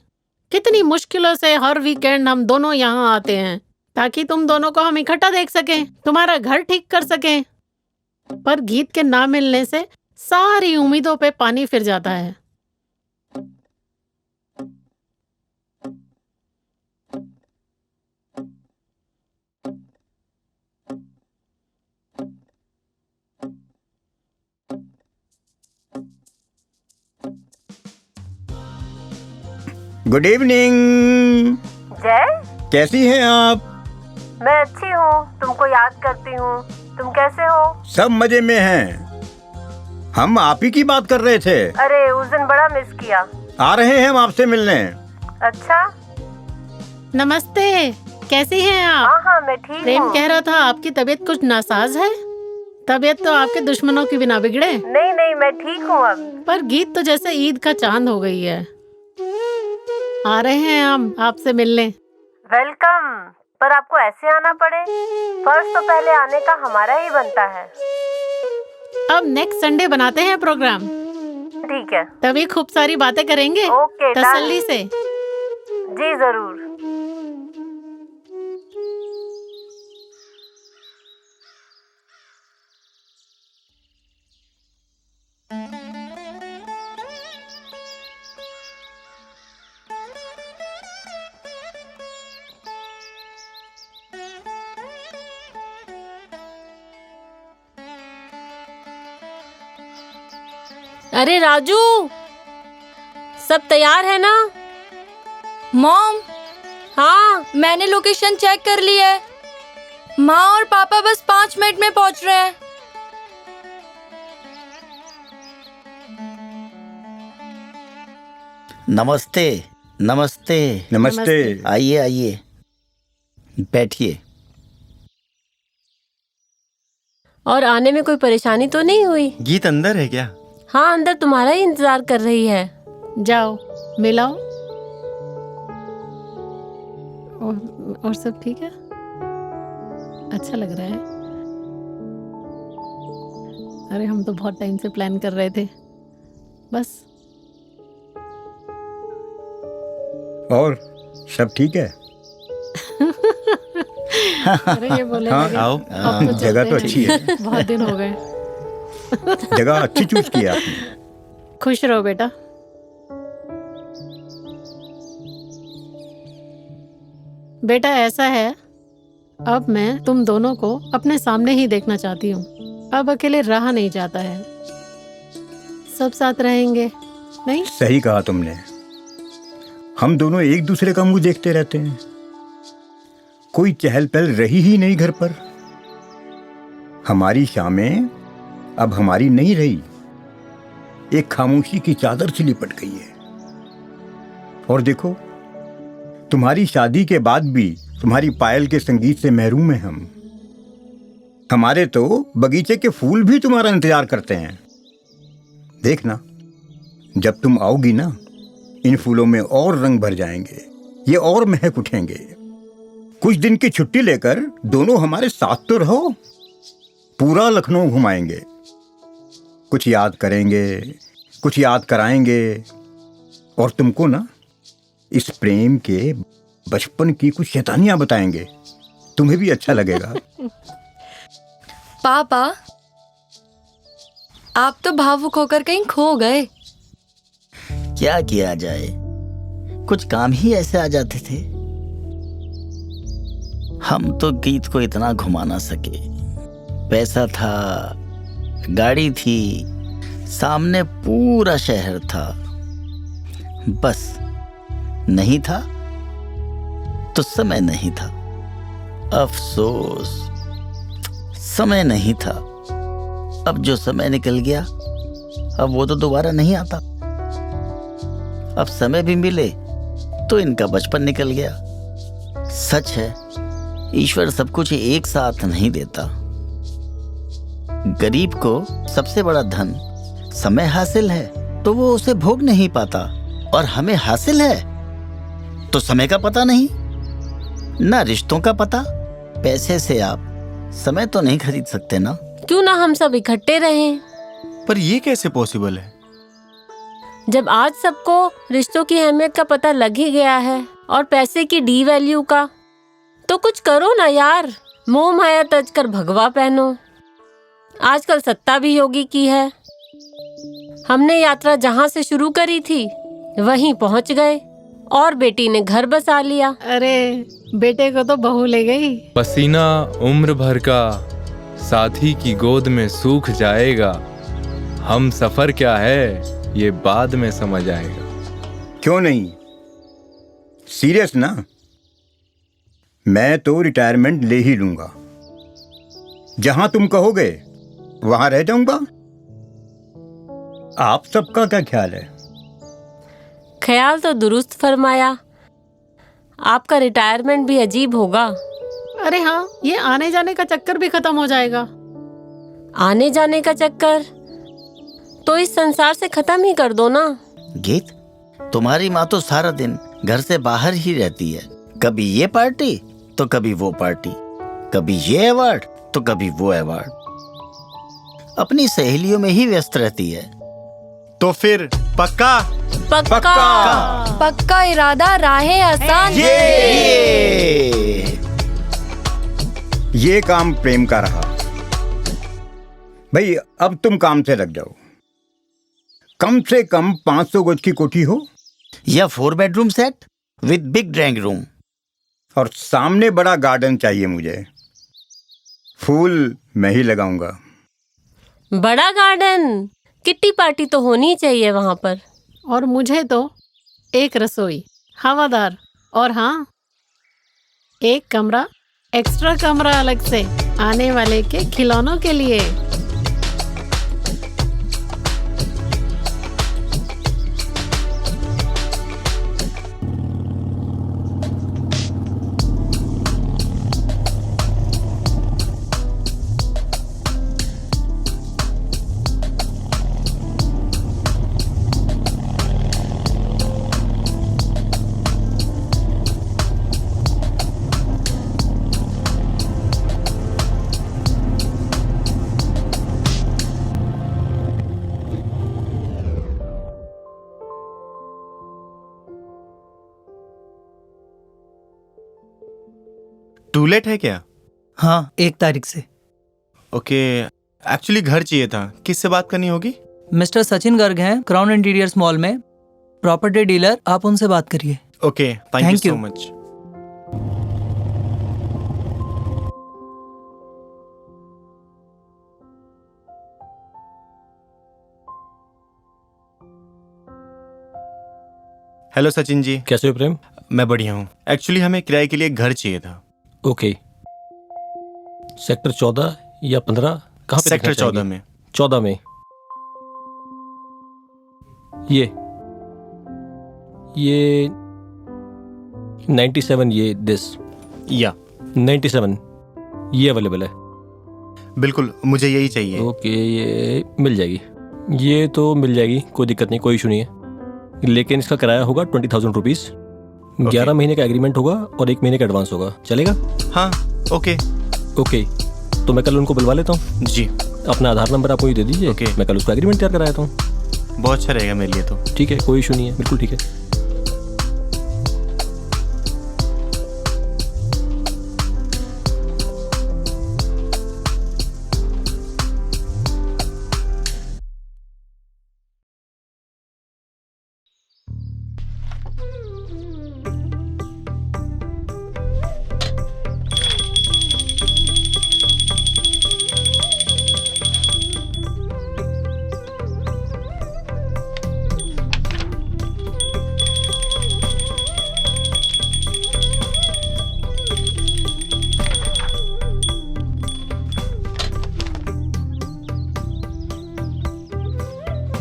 कितनी मुश्किलों से हर वीकेंड हम दोनों यहाँ आते हैं ताकि तुम दोनों को हम इकट्ठा देख सकें, तुम्हारा घर ठीक कर सकें। पर गीत के ना मिलने से सारी उम्मीदों पे पानी फिर जाता है। Good evening. जय, कैसी हैं आप? मैं अच्छी हूँ, तुमको याद करती हूँ। तुम कैसे हो? सब मजे में हैं। हम आप ही की बात कर रहे थे। अरे उस दिन बड़ा मिस किया। आ रहे हैं हम आपसे मिलने। अच्छा, नमस्ते, कैसी हैं आप? हाँ हाँ मैं ठीक प्रेम हूँ। कह रहा था आपकी तबीयत कुछ नासाज है। तबीयत तो आपके दुश्मनों की बिना बिगड़े। नहीं नहीं मैं ठीक हूँ अब। पर गीत तो जैसे ईद का चांद हो गई है। आ रहे हैं हम आपसे मिलने। वेलकम, पर आपको ऐसे आना पड़े? फर्स्ट तो पहले आने का हमारा ही बनता है। अब नेक्स्ट संडे बनाते हैं प्रोग्राम। ठीक है, तभी खूब सारी बातें करेंगे। ओके, तसल्ली से। जी जरूर। अरे राजू, सब तैयार है ना? मॉम, हाँ मैंने लोकेशन चेक कर ली है। माँ और पापा बस 5 मिनट में पहुंच रहे हैं। नमस्ते नमस्ते नमस्ते। आइए आइए, बैठिए। और आने में कोई परेशानी तो नहीं हुई? गीत अंदर है क्या? हाँ, अंदर तुम्हारा ही इंतजार कर रही है। जाओ मिलाओ। और सब ठीक है? अच्छा लग रहा है। अरे हम तो बहुत टाइम से प्लान कर रहे थे। बस। और सब ठीक है? अरे ये बोले हाँ, लगे। आओ। अब तो जगह चलते तो हैं। अच्छी है। बहुत दिन हो गए। जगह अच्छी चूज की आपने। खुश रहो बेटा। बेटा ऐसा है, अब मैं तुम दोनों को अपने सामने ही देखना चाहती हूँ। अब अकेले रहा नहीं जाता है। सब साथ रहेंगे नहीं? सही कहा तुमने। हम दोनों एक दूसरे का मुंह देखते रहते हैं। कोई चहल पहल रही ही नहीं घर पर। हमारी शामें अब हमारी नहीं रही, एक खामोशी की चादर से लिपट गई है। और देखो, तुम्हारी शादी के बाद भी तुम्हारी पायल के संगीत से महरूम हैं हम। हमारे तो बगीचे के फूल भी तुम्हारा इंतजार करते हैं। देखना, जब तुम आओगी ना, इन फूलों में और रंग भर जाएंगे, ये और महक उठेंगे। कुछ दिन की छुट्टी लेकर दोनों हमारे साथ तो रहो। पूरा लखनऊ घुमाएंगे, कुछ याद करेंगे, कुछ याद कराएंगे। और तुमको ना इस प्रेम के बचपन की कुछ शैतानियां बताएंगे। तुम्हें भी अच्छा लगेगा। पापा, आप तो भावुक होकर कहीं खो गए। क्या किया जाए, कुछ काम ही ऐसे आ जाते थे। हम तो गीत को इतना घुमा ना सके। पैसा था, गाड़ी थी, सामने पूरा शहर था, बस नहीं था तो समय नहीं था। अफसोस, समय नहीं था। अब जो समय निकल गया, अब वो तो दोबारा नहीं आता। अब समय भी मिले तो इनका बचपन निकल गया। सच है, ईश्वर सब कुछ एक साथ नहीं देता। गरीब को सबसे बड़ा धन समय हासिल है तो वो उसे भोग नहीं पाता, और हमें हासिल है तो समय का पता नहीं, ना रिश्तों का पता। पैसे से आप समय तो नहीं खरीद सकते ना। क्यों ना हम सब इकट्ठे रहें? पर ये कैसे पॉसिबल है? जब आज सबको रिश्तों की अहमियत का पता लग ही गया है और पैसे की डी वैल्यू का, तो कुछ करो ना यार। मोह माया तज कर भगवा पहनो। आजकल सत्ता भी योगी की है। हमने यात्रा जहाँ से शुरू करी थी वहीं पहुँच गए और बेटी ने घर बसा लिया। अरे बेटे को तो बहू ले गई। पसीना उम्र भर का साथी की गोद में सूख जाएगा। हम सफर क्या है ये बाद में समझ आएगा। क्यों नहीं, सीरियस ना। मैं तो रिटायरमेंट ले ही लूंगा। जहां तुम कहोगे वहां रह जाऊंगा। आप सबका क्या ख्याल है? ख्याल तो दुरुस्त फरमाया। आपका रिटायरमेंट भी अजीब होगा। अरे हाँ, ये आने जाने का चक्कर भी खत्म हो जाएगा। आने जाने का चक्कर तो इस संसार से खत्म ही कर दो ना। गीत, तुम्हारी माँ तो सारा दिन घर से बाहर ही रहती है। कभी ये पार्टी तो कभी वो पार्टी, कभी ये अवार्ड तो कभी वो अवार्ड। अपनी सहेलियों में ही व्यस्त रहती है। तो फिर पक्का पक्का इरादा, राहें आसान। ये काम प्रेम का रहा। भाई अब तुम काम से लग जाओ। कम से कम 500 गज की कोठी हो, या 4 bedroom set with big drawing room, और सामने बड़ा गार्डन चाहिए मुझे। फूल मैं ही लगाऊंगा। बड़ा गार्डन, किट्टी पार्टी तो होनी चाहिए वहां पर। और मुझे तो एक रसोई, हवादार, और हाँ, एक कमरा, एक्स्ट्रा कमरा अलग से आने वाले के खिलौनों के लिए। टू लेट है क्या? हाँ, 1 तारीख से। ओके, एक्चुअली घर चाहिए था। किससे बात करनी होगी? मिस्टर सचिन गर्ग हैं, क्राउन इंटीरियर्स मॉल में प्रॉपर्टी डीलर। आप उनसे बात करिए। Okay, thank you so much. Hello Sachin ji. कैसे हो प्रेम? मैं बढ़िया हूँ। एक्चुअली हमें किराए के लिए एक घर चाहिए था। ओके, सेक्टर 14 या 15? कहाँ पे? सेक्टर 14 में। 14 में। ये 97, ये दिस या 97 ये अवेलेबल है। बिल्कुल, मुझे यही चाहिए। ओके, ये मिल जाएगी। ये तो मिल जाएगी, कोई दिक्कत नहीं, कोई इशू नहीं है। लेकिन इसका किराया होगा 20,000 रुपीज़। 11 महीने का एग्रीमेंट होगा और 1 महीने का एडवांस होगा। चलेगा? हाँ, ओके। ओके, तो मैं कल उनको बुलवा लेता हूँ। जी। अपना आधार नंबर आप मुझे दे दीजिए। ओके। मैं कल उसका एग्रीमेंट तैयार कराया हूँ। बहुत अच्छा रहेगा मेरे लिए तो। ठीक है, कोई इशू नहीं है, बिल्कुल ठीक है।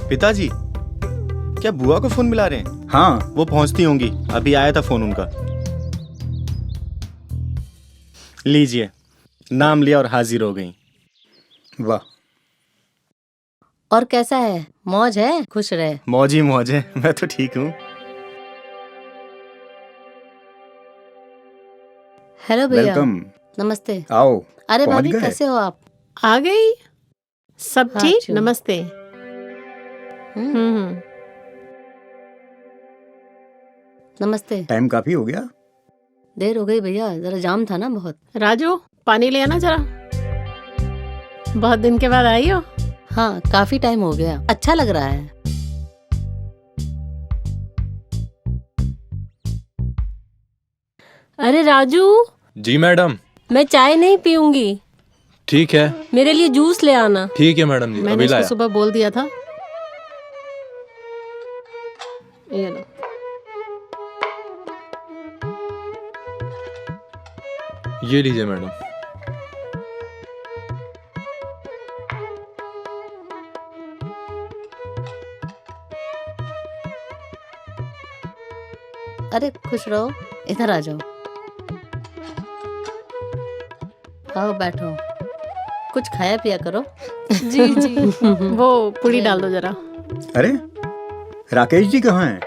पिताजी, क्या बुआ को फोन मिला रहे हैं? हाँ वो पहुंचती होंगी, अभी आया था फोन उनका। लीजिए, नाम लिया और हाजिर हो गई। वाह। और कैसा है? मौज है? खुश रहे। मौज ही मौज है, मैं तो ठीक हूँ। हेलो भैया। वेलकम। नमस्ते। आओ। अरे पहुंच भाभी गए? कैसे हो आप? आ गई? सब हाँ, ठीक? चलो। नमस्ते। नमस्ते। टाइम काफी हो गया। देर हो गई भैया, जरा जाम था ना बहुत। राजू, पानी ले आना जरा। बहुत दिन के बाद आई हो। हाँ, काफी टाइम हो गया। अच्छा लग रहा है। अरे राजू, जी मैडम। मैं चाय नहीं पीऊंगी, ठीक है। मेरे लिए जूस ले आना। ठीक है मैडम जी, मैंने अभी इसको लाया। सुबह बोल दिया था। ये लो। ये लीजिए मैडम। अरे खुश रहो, इधर आ जाओ। आओ बैठो, कुछ खाया पिया करो। जी जी। वो पूरी डाल दो जरा। अरे राकेश जी कहाँ हैं?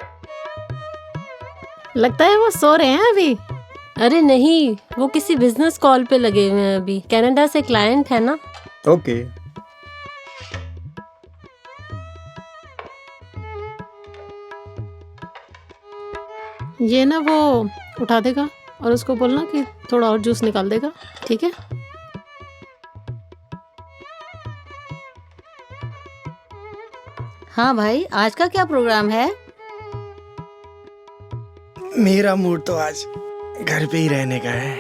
लगता है वो सो रहे हैं अभी। अरे नहीं, वो किसी बिजनेस कॉल पे लगे हुए हैं अभी। कनाडा से क्लाइंट है ना। ओके। ये ना वो उठा देगा और उसको बोलना कि थोड़ा और जूस निकाल देगा, ठीक है? हाँ भाई, आज का क्या प्रोग्राम है? मेरा मूड तो आज घर पे ही रहने का है।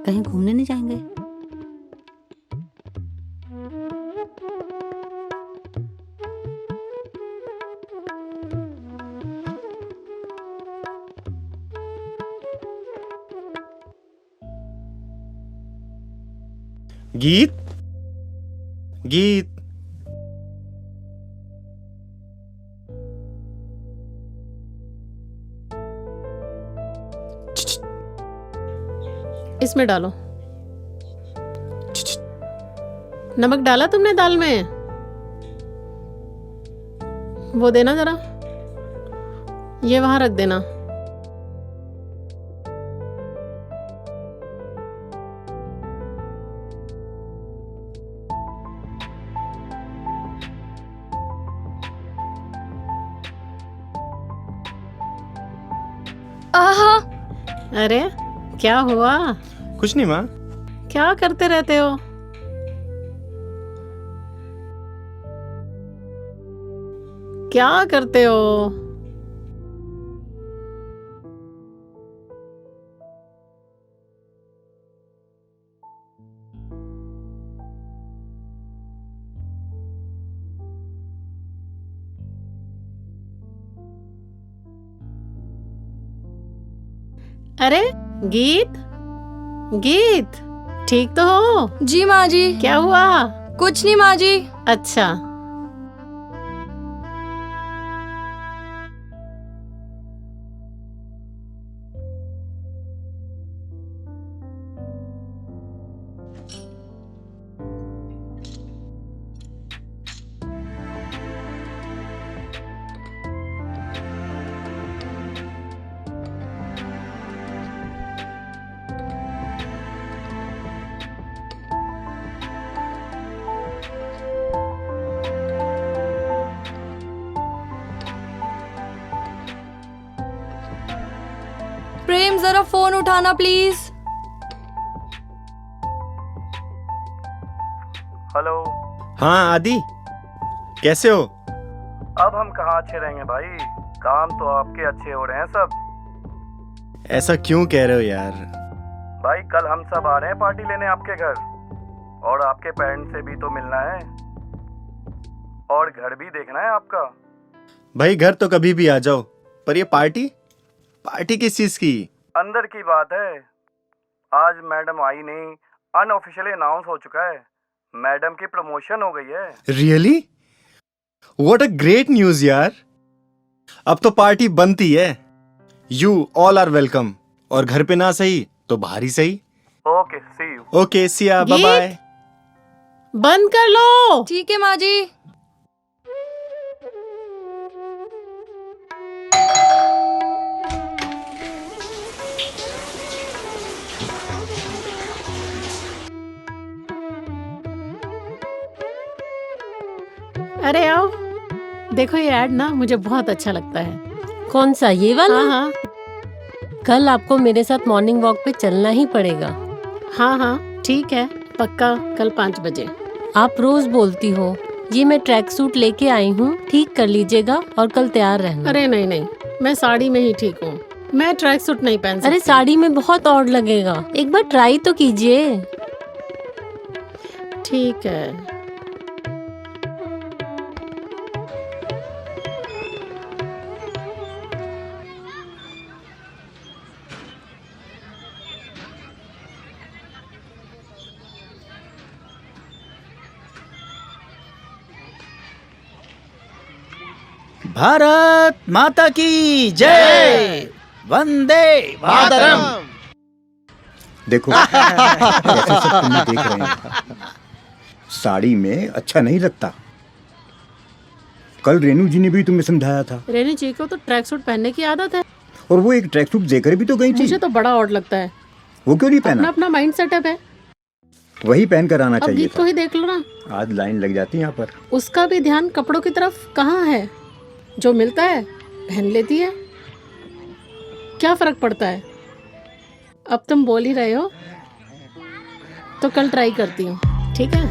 कहीं घूमने नहीं जाएंगे? गीत गीत। इसमें डालो। नमक डाला तुमने दाल में? वो देना जरा। ये वहां रख देना। आहा, अरे क्या हुआ? कुछ नहीं माँ। क्या करते रहते हो? क्या करते हो? अरे गीत, गीत, ठीक तो हो? जी माँ जी। क्या हुआ? कुछ नहीं माँ जी। अच्छा। प्रेम जरा फोन उठाना प्लीज। हेलो। हाँ आदि, कैसे हो? अब हम कहाँ अच्छे रहेंगे भाई, काम तो आपके अच्छे हो रहे हैं सब। ऐसा क्यों कह रहे हो यार? भाई कल हम सब आ रहे हैं पार्टी लेने आपके घर, और आपके पेरेंट्स से भी तो मिलना है, और घर भी देखना है आपका। भाई घर तो कभी भी आ जाओ, पर ये पार्टी पार्टी किस चीज की? अंदर की बात है, आज मैडम आई नहीं, अनऑफिशियली अनाउंस हो चुका है मैडम की प्रमोशन हो गई है। Really? What a great news यार। अब तो पार्टी बनती है। You all are welcome. और घर पे ना सही तो बाहर ही सही। Okay, see you. Okay, Siya, bye bye. बंद कर लो। ठीक है माँ जी। अरे आओ, देखो ये ऐड ना मुझे बहुत अच्छा लगता है। कौन सा, ये वाला? हाँ हाँ कल आपको मेरे साथ मॉर्निंग वॉक पे चलना ही पड़ेगा। हाँ हाँ ठीक है, पक्का कल 5 बजे। आप रोज बोलती हो। ये मैं ट्रैक सूट लेके आई हूँ, ठीक कर लीजिएगा और कल तैयार रहना। अरे नहीं नहीं, मैं साड़ी में ही ठीक हूँ, मैं ट्रैक सूट नहीं पहन सकती। अरे साड़ी में बहुत ऑड लगेगा, एक बार ट्राई तो कीजिए। ठीक है। भारत माता की जय, वंदे मातरम। देखो कैसे सब तुम्हें देख रहे हैं। साड़ी में अच्छा नहीं लगता। कल रेनू जी ने भी तुम्हें समझाया था। रेनू जी को तो ट्रैक सूट पहनने की आदत है। और वो एक ट्रैक सूट देकर भी तो गई थी। मुझे तो बड़ा ऑड लगता है। वो क्यों नहीं अपना पहना? अपना माइंड सेटअप है। वही पहन कर आना अब चाहिए गीत को ही देख लो ना, था। आज लाइन लग जाती यहाँ पर। उसका भी ध्यान कपड़ों की तरफ कहाँ है। जो मिलता है पहन लेती है, क्या फर्क पड़ता है। अब तुम बोल ही रहे हो तो कल ट्राई करती हूँ, ठीक है?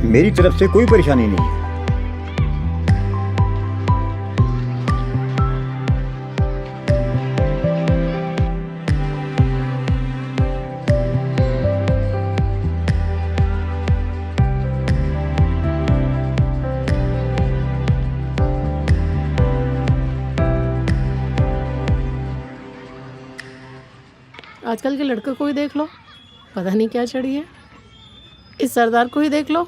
मेरी तरफ से कोई परेशानी नहीं है। आजकल के लड़कों को ही देख लो, पता नहीं क्या चढ़ी है। इस सरदार को ही देख लो।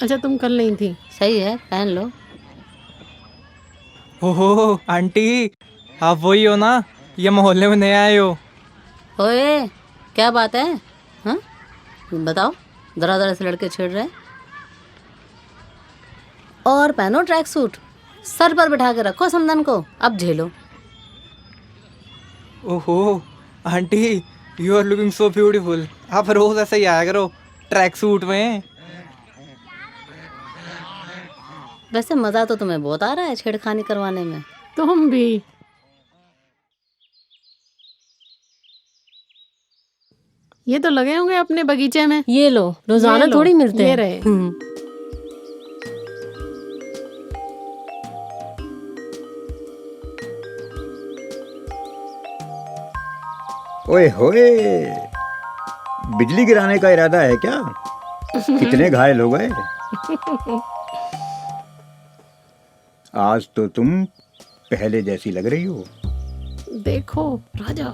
अच्छा तुम कल नहीं थी। सही है, पहन लो। ओहो आंटी, आप वही हो ना, ये मोहल्ले में नए आए हो। ओए क्या बात है? हाँ बताओ, दरा दरा से लड़के छेड़ रहे हैं। और पहनो ट्रैक सूट, सर पर बिठा के रखो समदन को, अब झेलो। ओहो aunty, you are looking so beautiful. आप रोज ऐसे ही आया करो ट्रैक सूट में। वैसे मजा तो तुम्हें बहुत आ रहा है छेड़खानी करवाने में। तुम भी। ये तो लगे होंगे अपने बगीचे में। ये लो, रोजाना ये लो, थोड़ी मिलते ये हैं। रहे। ओए होए, बिजली गिराने का इरादा है क्या? कितने घायल हो गए। आज तो तुम पहले जैसी लग रही हो। देखो राजा,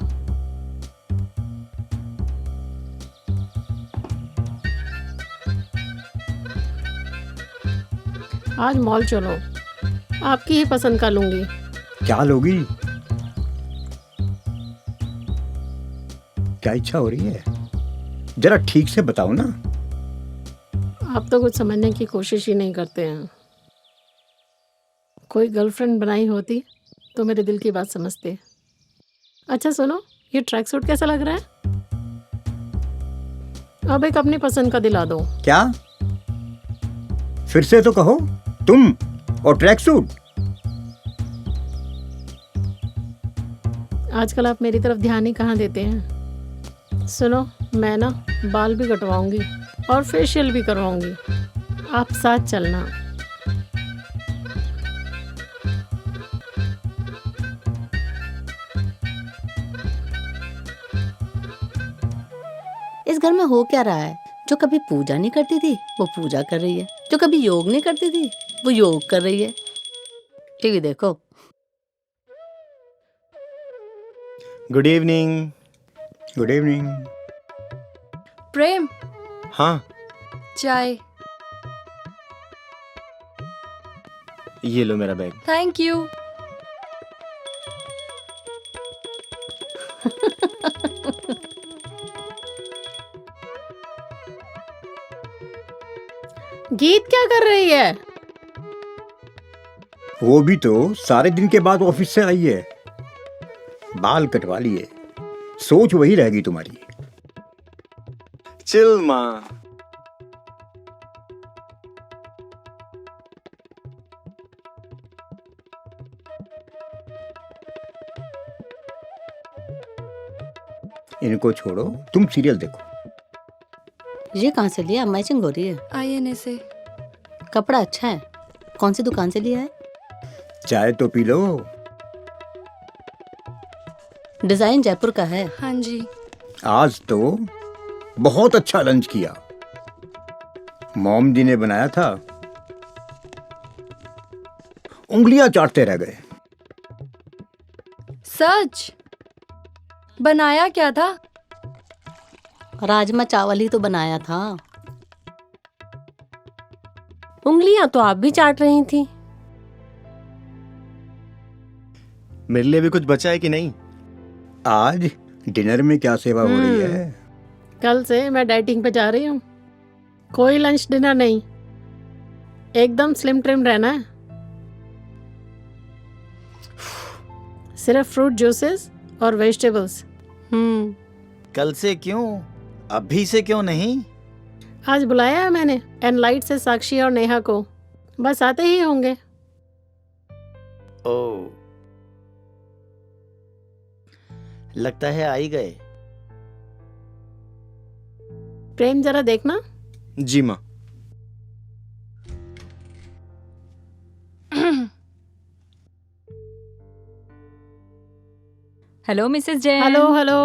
आज मॉल चलो, आपकी ही पसंद का लूंगी। क्या लोगी? क्या इच्छा हो रही है? जरा ठीक से बताओ ना। आप तो कुछ समझने की कोशिश ही नहीं करते हैं। कोई गर्लफ्रेंड बनाई होती तो मेरे दिल की बात समझते। अच्छा सुनो, ये ट्रैक सूट कैसा लग रहा है? अब एक अपनी पसंद का दिला दो। क्या? फिर से तो कहो। तुम और ट्रैक सूट। आजकल आप मेरी तरफ ध्यान ही कहाँ देते हैं। सुनो, मैं ना बाल भी कटवाऊंगी और फेशियल भी करवाऊंगी। आप साथ चलना। इस घर में हो क्या रहा है? जो कभी पूजा नहीं करती थी वो पूजा कर रही है, जो कभी योग नहीं करती थी वो योग कर रही है। टीवी देखो। Good evening. Good evening. Prem, हाँ, चाय। ये लो मेरा बैग। Thank you. गीत क्या कर रही है? वो भी तो सारे दिन के बाद ऑफिस से आई है, बाल कटवा लिए, सोच वही रहेगी तुम्हारी। चिल माँ। इनको छोड़ो, तुम सीरियल देखो। ये कहाँ से लिया? मैचिंग हो रही है। INA से। कपड़ा अच्छा है। कौन सी दुकान से लिया है? चाय तो पी लो। डिजाइन जयपुर का है। हाँ जी। आज तो बहुत अच्छा लंच किया, मॉम जी ने बनाया था, उंगलियां चाटते रह गए। सच? बनाया क्या था? राजमा चावल ही तो बनाया था। उंगलियां तो आप भी चाट रही थी। मेरे लिए भी कुछ बचा है कि नहीं? आज डिनर में क्या सेवा हो रही है? कल से मैं डाइटिंग पे जा रही हूँ। कोई लंच डिनर नहीं, एकदम स्लिम ट्रिम रहना है। सिर्फ फ्रूट जूसेस और वेजिटेबल्स। कल से क्यों, अभी से क्यों नहीं? आज बुलाया है मैंने एनलाइट से साक्षी और नेहा को, बस आते ही होंगे। ओ, लगता है आ ही गए। प्रेम जरा देखना। जी माँ। Hello Mrs Jain. Hello hello,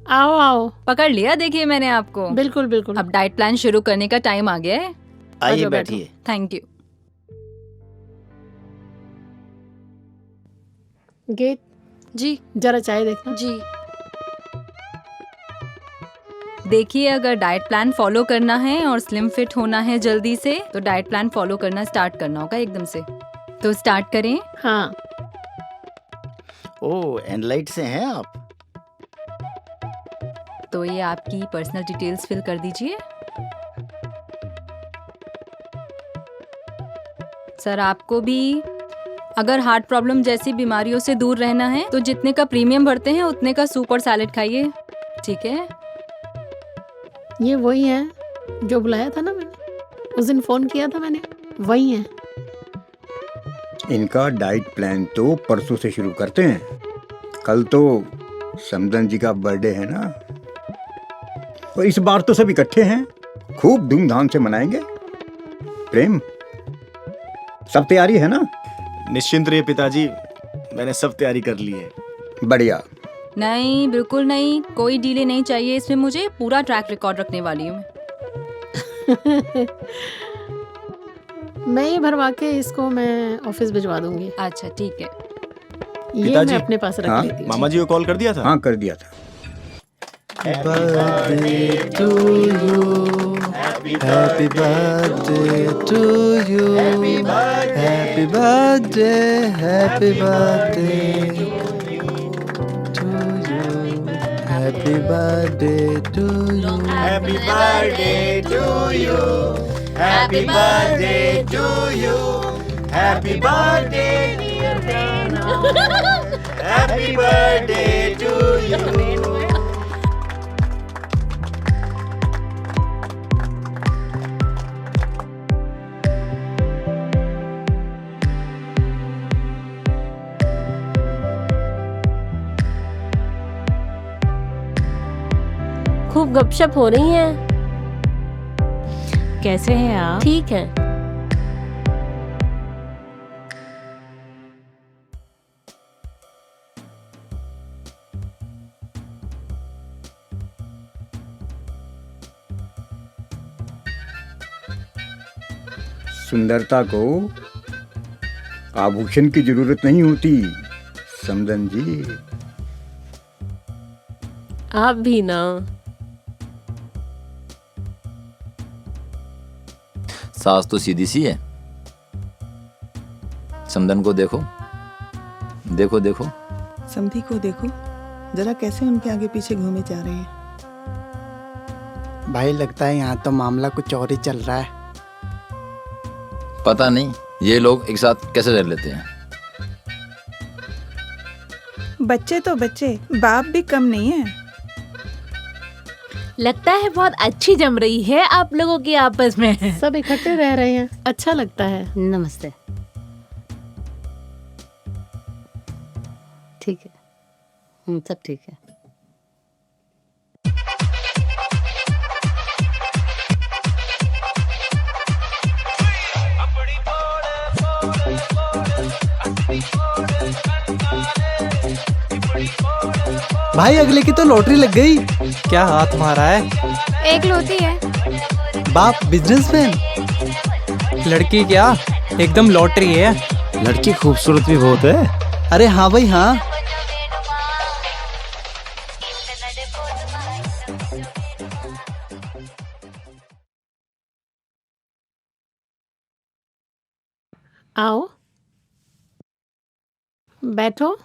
आओ आओ। पकड़ लिया, देखिए मैंने आपको। बिल्कुल बिल्कुल। अब डाइट प्लान शुरू करने का टाइम आ गया है। आइए बैठिए। Thank you. गीत जी, जरा चाय देखना। जी। देखिए, अगर डाइट प्लान फॉलो करना है और स्लिम फिट होना है जल्दी से, तो डाइट प्लान फॉलो करना स्टार्ट करना होगा एकदम से। तो स्टार्ट करें। हाँ। ओ, एनलाइट से हैं आप? तो ये आपकी पर्सनल डिटेल्स फिल कर दीजिए। सर, आपको भी अगर हार्ट प्रॉब्लम जैसी बीमारियों से दूर रहना है तो जितने का प्रीमियम भरते हैं उतने का सूप और सैलेड खाइए, ठीक है? ये वही है जो बुलाया था ना मैंने, उस दिन फोन किया था मैंने, वही है। इनका डाइट प्लान तो परसों से शुरू करते हैं। कल तो समदन जी का बर्थडे है ना, और इस बार तो सब इकट्ठे हैं, खूब धूमधाम से मनाएंगे। प्रेम, सब तैयारी है ना? निश्चिंत रहिए पिताजी, मैंने सब तैयारी कर ली है। बढ़िया। नहीं, बिल्कुल नहीं, कोई डीले नहीं चाहिए इसमें। मुझे पूरा ट्रैक रिकॉर्ड रखने वाली हूँ मैं ये भरवा के इसको मैं ऑफिस भिजवा दूंगी। अच्छा ठीक है। ये मैं अपने पास रख लेती हूँ। मामा जी को कॉल कर दिया था? हाँ, कर दिया था। birthday to you. Happy birthday to you. Happy birthday, happy birthday to you. Happy birthday to you. Happy birthday to you. Happy birthday to you. Happy birthday dear Renu. Happy birthday to you. खूब गपशप हो रही हैं। कैसे हैं आप? ठीक है। सुंदरता को आभूषण की जरूरत नहीं होती समदन जी। आप भी ना। सास तो सीधी सी है। समधन को देखो, देखो देखो। समधी को देखो जरा, कैसे उनके आगे पीछे घूमे जा रहे हैं। भाई लगता है यहाँ तो मामला कुछ और ही चल रहा है। पता नहीं ये लोग एक साथ कैसे रह लेते हैं। बच्चे तो बच्चे, बाप भी कम नहीं है। लगता है बहुत अच्छी जम रही है आप लोगों की आपस में। सब इकट्ठे रह रहे हैं, अच्छा लगता है। नमस्ते। ठीक है, सब ठीक है। भाई अगले की तो लॉटरी लग गई। क्या हाथ मारा है? एक लोती है। बाप बिजनेसमैन। लड़की क्या एकदम लॉटरी है। लड़की खूबसूरत भी बहुत है। अरे हाँ भाई हाँ। आओ बैठो।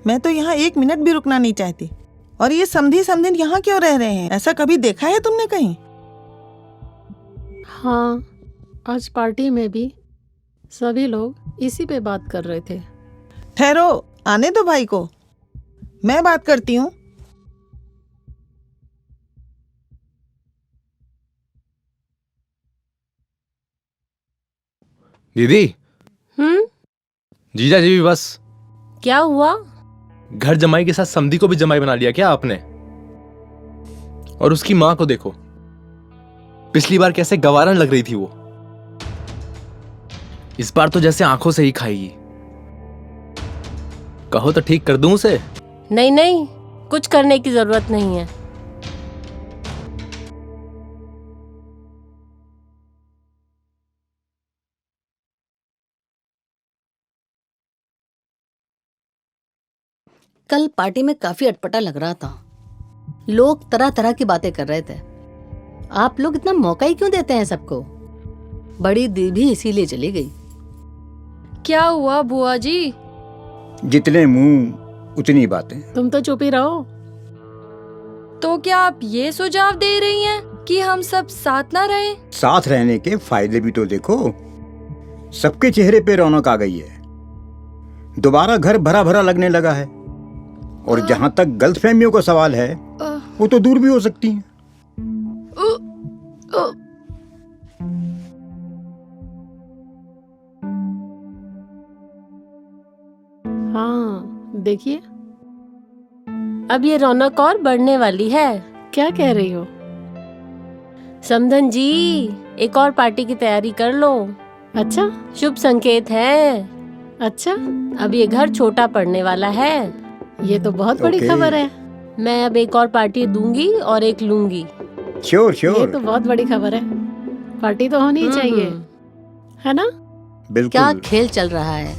मैं तो यहाँ 1 मिनट भी रुकना नहीं चाहती। और ये समधी समधिन यहाँ क्यों रह रहे हैं? ऐसा कभी देखा है तुमने कहीं? हाँ, आज पार्टी में भी सभी लोग इसी पे बात कर रहे थे। ठहरो, आने दो भाई को, मैं बात करती हूँ। दीदी। जीजा जी भी बस। क्या हुआ? घर जमाई के साथ समधी को भी जमाई बना लिया क्या आपने? और उसकी माँ को देखो, पिछली बार कैसे गवारन लग रही थी वो, इस बार तो जैसे आंखों से ही खाएगी। कहो तो ठीक कर दूं उसे? नहीं नहीं, कुछ करने की जरूरत नहीं है। कल पार्टी में काफी अटपटा लग रहा था। लोग तरह तरह की बातें कर रहे थे। आप लोग इतना मौका ही क्यों देते हैं सबको? बड़ी दी भी इसीलिए चली गई। क्या हुआ बुआ जी? जितने मुंह उतनी बातें। तुम तो चुप ही रहो। तो क्या आप ये सुझाव दे रही हैं कि हम सब साथ ना रहें? साथ रहने के फायदे भी तो देखो। सबके चेहरे पे रौनक आ गई है। दोबारा घर भरा भरा लगने लगा है। और जहाँ तक गलतफहमियों का सवाल है, वो तो दूर भी हो सकती हैं। हाँ, देखिए अब ये रौनक और बढ़ने वाली है। क्या कह रही हो? समधन जी, एक और पार्टी की तैयारी कर लो। अच्छा, शुभ संकेत है। अच्छा, अब ये घर छोटा पड़ने वाला है। ये तो बहुत बड़ी खबर है। मैं अब एक और पार्टी दूंगी और एक लूंगी। Sure sure. ये तो बहुत बड़ी खबर है। पार्टी तो होनी ही चाहिए, है ना? बिल्कुल। क्या खेल चल रहा है?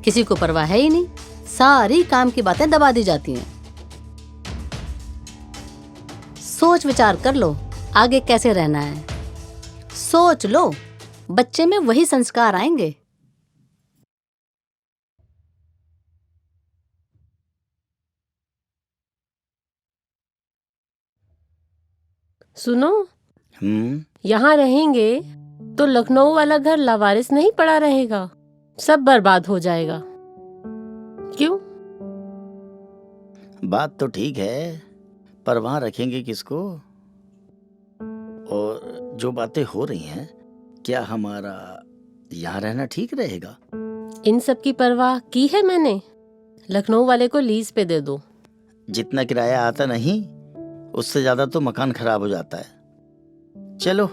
किसी को परवाह है ही नहीं। सारी काम की बातें दबा दी जाती हैं। सोच विचार कर लो, आगे कैसे रहना है। सोच लो, बच्चे में वही संस्कार आएंगे। सुनो, यहाँ रहेंगे तो लखनऊ वाला घर लावारिस नहीं पड़ा रहेगा, सब बर्बाद हो जाएगा। क्यों? बात तो ठीक है, पर वहां रखेंगे किसको? और जो बातें हो रही हैं, क्या हमारा यहाँ रहना ठीक रहेगा? इन सब की परवाह की है मैंने। लखनऊ वाले को लीज पे दे दो। जितना किराया आता नहीं, उससे ज्यादा तो मकान खराब हो जाता है। चलो,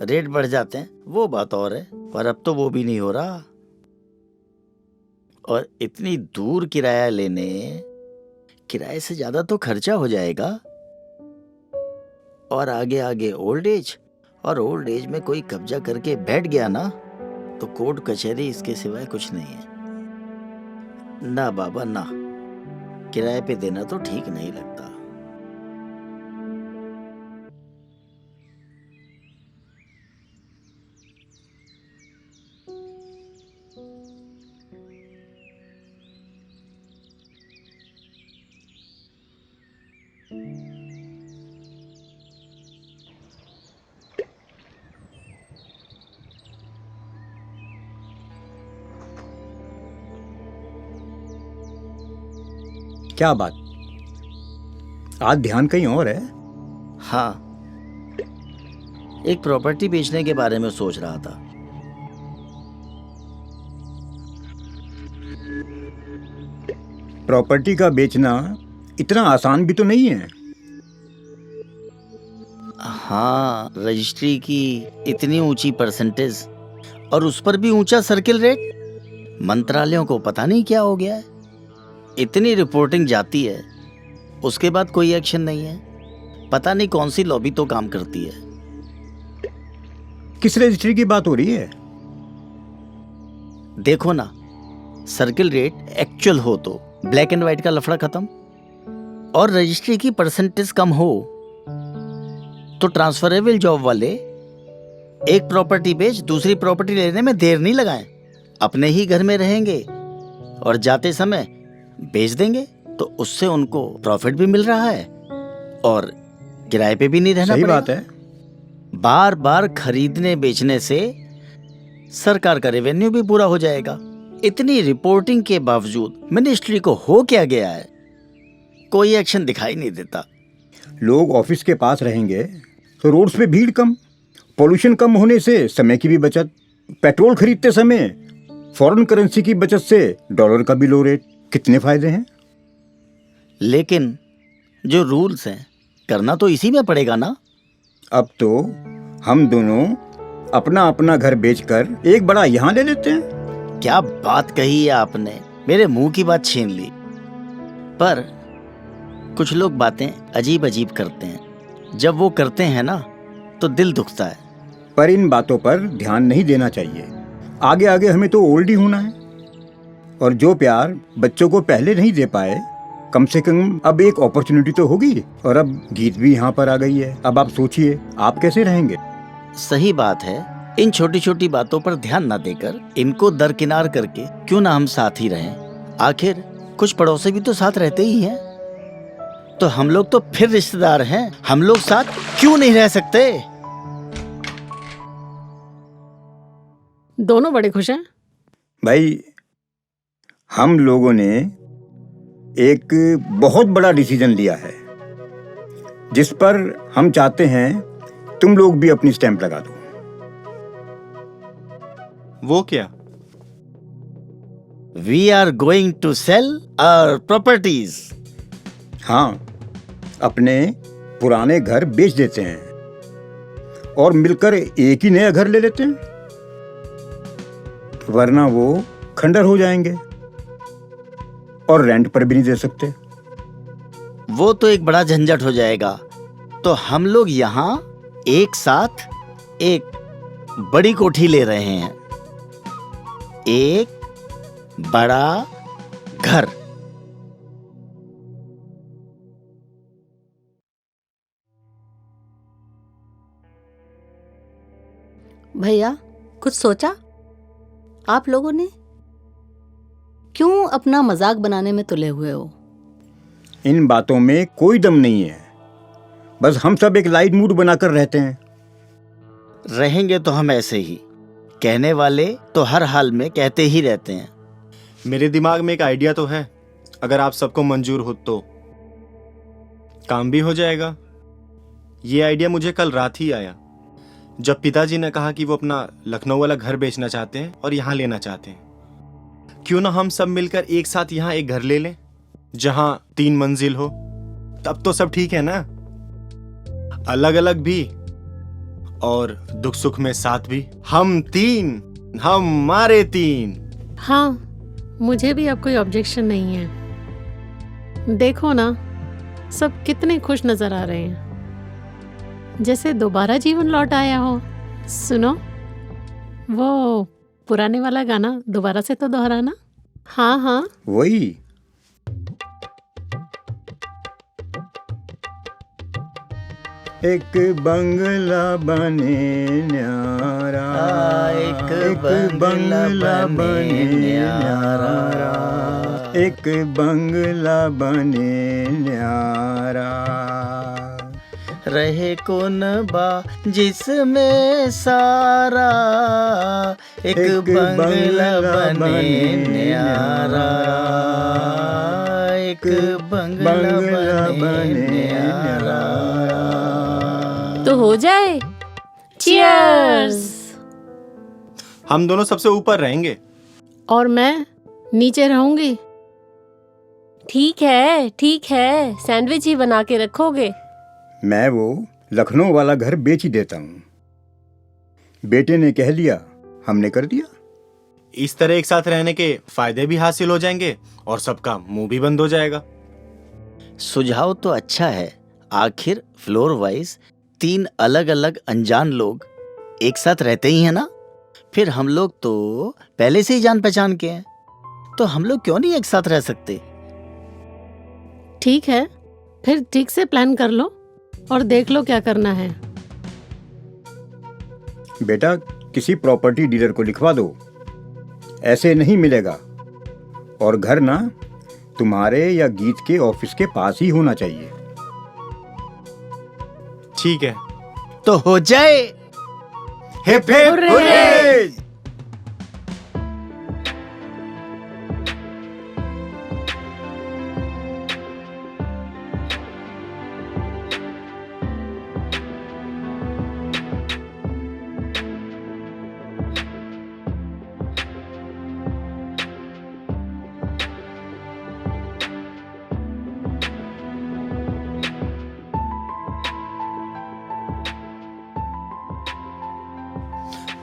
रेट बढ़ जाते हैं वो बात और है, पर अब तो वो भी नहीं हो रहा। और इतनी दूर किराया लेने, किराए से ज्यादा तो खर्चा हो जाएगा। और आगे आगे ओल्ड एज और ओल्ड एज में कोई कब्जा करके बैठ गया ना तो कोर्ट कचहरी इसके सिवाय कुछ नहीं है। ना बाबा ना, किराए पे देना तो ठीक नहीं लगता। क्या बात, आज ध्यान कहीं और है? हाँ, एक प्रॉपर्टी बेचने के बारे में सोच रहा था। प्रॉपर्टी का बेचना इतना आसान भी तो नहीं है। हाँ, रजिस्ट्री की इतनी ऊंची परसेंटेज और उस पर भी ऊंचा सर्किल रेट। मंत्रालयों को पता नहीं क्या हो गया है, इतनी रिपोर्टिंग जाती है उसके बाद कोई एक्शन नहीं है। पता नहीं कौन सी लॉबी तो काम करती है। किस रजिस्ट्री की बात हो रही है? देखो ना, सर्किल रेट एक्चुअल हो तो ब्लैक एंड व्हाइट का लफड़ा खत्म, और रजिस्ट्री की परसेंटेज कम हो तो ट्रांसफरेबल जॉब वाले एक प्रॉपर्टी बेच दूसरी प्रॉपर्टी लेने में देर नहीं लगाएं। अपने ही घर में रहेंगे और जाते समय बेच देंगे, तो उससे उनको प्रॉफिट भी मिल रहा है और किराए पे भी नहीं रहना सही पड़ेगा। बात है। बार बार खरीदने बेचने से सरकार का रेवेन्यू भी पूरा हो जाएगा। इतनी रिपोर्टिंग के बावजूद मिनिस्ट्री को हो क्या गया है, कोई एक्शन दिखाई नहीं देता। लोग ऑफिस के पास रहेंगे तो रोड्स पे भीड़ कम, पोल्यूशन कम होने से समय की भी बचत, पेट्रोल खरीदते समय फॉरेन करेंसी की बचत से डॉलर का भी लो रेट, कितने फायदे हैं। लेकिन जो रूल्स हैं करना तो इसी में पड़ेगा ना। अब तो हम दोनों अपना अपना घर बेचकर एक बड़ा यहाँ ले लेते हैं। क्या बात कही है आपने, मेरे मुंह की बात छीन ली। पर कुछ लोग बातें अजीब अजीब करते हैं, जब वो करते हैं ना तो दिल दुखता है। पर इन बातों पर ध्यान नहीं देना चाहिए। आगे आगे हमें तो ओल्ड ही होना है, और जो प्यार बच्चों को पहले नहीं दे पाए, कम से कम अब एक अपॉर्चुनिटी तो होगी। और अब गीत भी यहाँ पर आ गई है। अब आप सोचिए, आप कैसे रहेंगे? सही बात है। इन छोटी छोटी बातों पर ध्यान न देकर इनको दरकिनार करके क्यों ना हम साथ ही रहें। आखिर कुछ पड़ोसी भी तो साथ रहते ही हैं, तो हम लोग तो फिर रिश्तेदार हैं, हम लोग साथ क्यों नहीं रह सकते? दोनों बड़े खुश हैं। भाई, हम लोगों ने एक बहुत बड़ा डिसीजन लिया है, जिस पर हम चाहते हैं तुम लोग भी अपनी स्टैंप लगा दो। वो क्या? We are going to sell our properties. हाँ, अपने पुराने घर बेच देते हैं और मिलकर एक ही नया घर ले लेते हैं, वरना वो खंडर हो जाएंगे और रेंट पर भी नहीं दे सकते। वो तो एक बड़ा झंझट हो जाएगा। तो हम लोग यहाँ एक साथ एक बड़ी कोठी ले रहे हैं, एक बड़ा घर। भैया, कुछ सोचा आप लोगों ने? क्यों अपना मजाक बनाने में तुले हुए हो? इन बातों में कोई दम नहीं है, बस हम सब एक लाइट मूड बनाकर रहते हैं। रहेंगे तो हम ऐसे ही, कहने वाले तो हर हाल में कहते ही रहते हैं। मेरे दिमाग में एक आइडिया तो है, अगर आप सबको मंजूर हो तो काम भी हो जाएगा। ये आइडिया मुझे कल रात ही आया, जब पिताजी ने कहा कि वो अपना लखनऊ वाला घर बेचना चाहते हैं और यहाँ लेना चाहते हैं। क्यों ना हम सब मिलकर एक साथ यहाँ एक घर ले लें, जहां 3 मंजिल हो। तब तो सब ठीक है ना, अलग अलग भी और दुख सुख में साथ भी। हम 3, हमारे 3। हाँ, मुझे भी अब कोई ऑब्जेक्शन नहीं है। देखो ना, सब कितने खुश नजर आ रहे हैं। जैसे दोबारा जीवन लौट आया हो। सुनो, वो पुराने वाला गाना दोबारा से तो दोहराना। हाँ हाँ वही। एक बंगला बने न्यारा, एक बंगला बने न्यारा, एक बंगला बने न्यारा। रहे कौन बा जिसमें सारा, एक बंगला बने न्यारा, एक बंगला बने न्यारा। तो हो जाए। चीयर्स। हम दोनों सबसे ऊपर रहेंगे। और मैं नीचे रहूंगी। ठीक है ठीक है, सैंडविच ही बना के रखोगे। मैं वो लखनऊ वाला घर बेच ही देता हूँ। बेटे ने कह लिया, हमने कर दिया। इस तरह एक साथ रहने के फायदे भी हासिल हो जाएंगे और सबका मुंह भी बंद हो जाएगा। सुझाव तो अच्छा है। आखिर फ्लोर वाइज 3 अलग अलग अनजान लोग एक साथ रहते ही हैं ना। फिर हम लोग तो पहले से ही जान पहचान के हैं, तो हम लोग क्यों नहीं एक साथ रह सकते। ठीक है, फिर ठीक से प्लान कर लो और देख लो क्या करना है। बेटा, किसी प्रॉपर्टी डीलर को लिखवा दो, ऐसे नहीं मिलेगा। और घर ना तुम्हारे या गीत के ऑफिस के पास ही होना चाहिए। ठीक है, तो हो जाए। Hip hip hurray!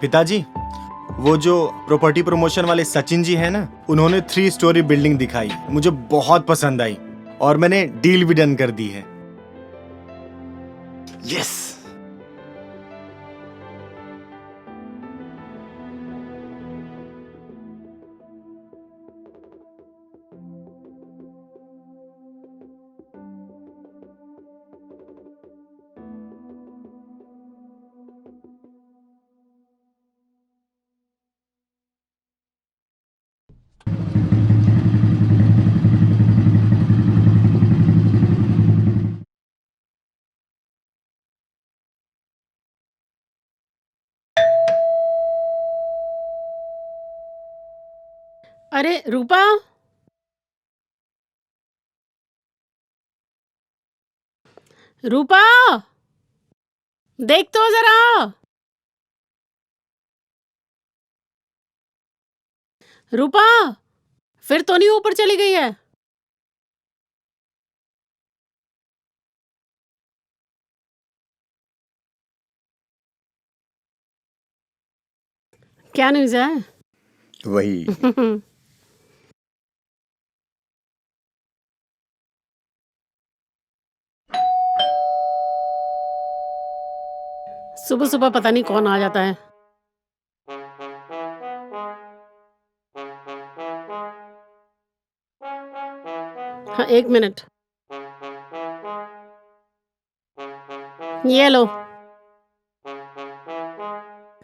पिताजी, वो जो प्रॉपर्टी प्रमोशन वाले सचिन जी हैं ना, उन्होंने 3 स्टोरी बिल्डिंग दिखाई, मुझे बहुत पसंद आई और मैंने डील भी डन कर दी है। यस। अरे रूपा, रूपा देख तो जरा। रूपा फिर तो नहीं ऊपर चली गई है। क्या न्यूज़ है? वही। सुबह सुबह पता नहीं कौन आ जाता है। हाँ, 1 मिनट। ये लो।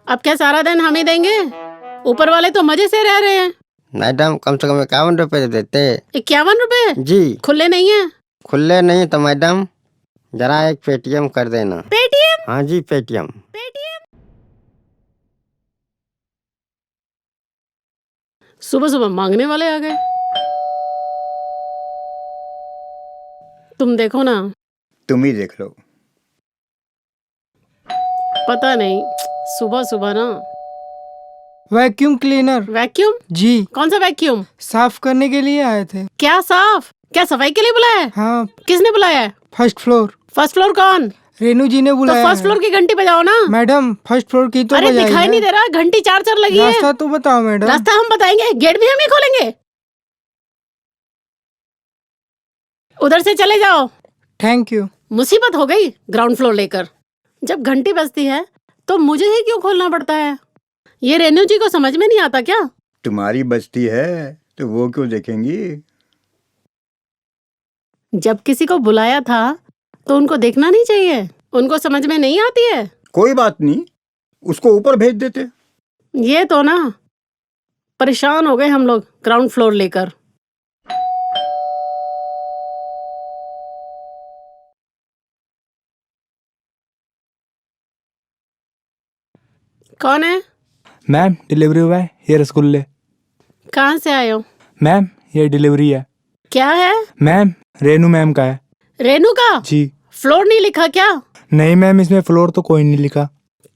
अब क्या सारा दिन हम ही देंगे? ऊपर वाले तो मजे से रह रहे हैं। मैडम, कम से कम 51 रुपए देते। 51 रुपए? जी। खुले नहीं है? खुले नहीं तो मैडम जरा एक पेटीएम कर देना। पेटीएम? हाँ जी, पेटीएम। सुबह सुबह मांगने वाले आ गए। तुम देखो ना। तुम ही देख लो। पता नहीं, सुबह सुबह ना। Vacuum cleaner. वैक्यूम? जी। कौन सा वैक्यूम? साफ करने के लिए आए थे। क्या साफ? क्या सफाई के लिए बुलाया है? हाँ। किसने बुलाया है? First floor. फर्स्ट फ्लोर कौन? रेनू जी ने बुलाया। तो फर्स्ट फ्लोर की घंटी बजाओ ना। मैडम, फर्स्ट फ्लोर की तो अरे बजाई दिखाई है। नहीं दे रहा, घंटी 4 लगी है। रास्ता तो बताओ मैडम। रास्ता हम बताएंगे, गेट भी हम ही खोलेंगे। उधर से चले जाओ। Thank you. मुसीबत हो गई ग्राउंड फ्लोर लेकर। जब घंटी बजती है तो मुझे ही क्यों खोलना पड़ता है? ये रेनू जी को समझ में नहीं आता क्या? तुम्हारी बस्ती है तो वो क्यों देखेंगी? जब किसी को बुलाया था तो उनको देखना नहीं चाहिए? उनको समझ में नहीं आती है? कोई बात नहीं, उसको ऊपर भेज देते। ये तो ना परेशान हो गए हम लोग ग्राउंड फ्लोर लेकर। कौन है? मैम डिलीवरी हुआ है, ये रसगुल्ले। कहाँ से आए हो? मैम ये डिलीवरी है। क्या है? मैम रेनू मैम का है। रेनू का? जी। फ्लोर नहीं लिखा क्या? नहीं मैम, इसमें फ्लोर तो कोई नहीं लिखा।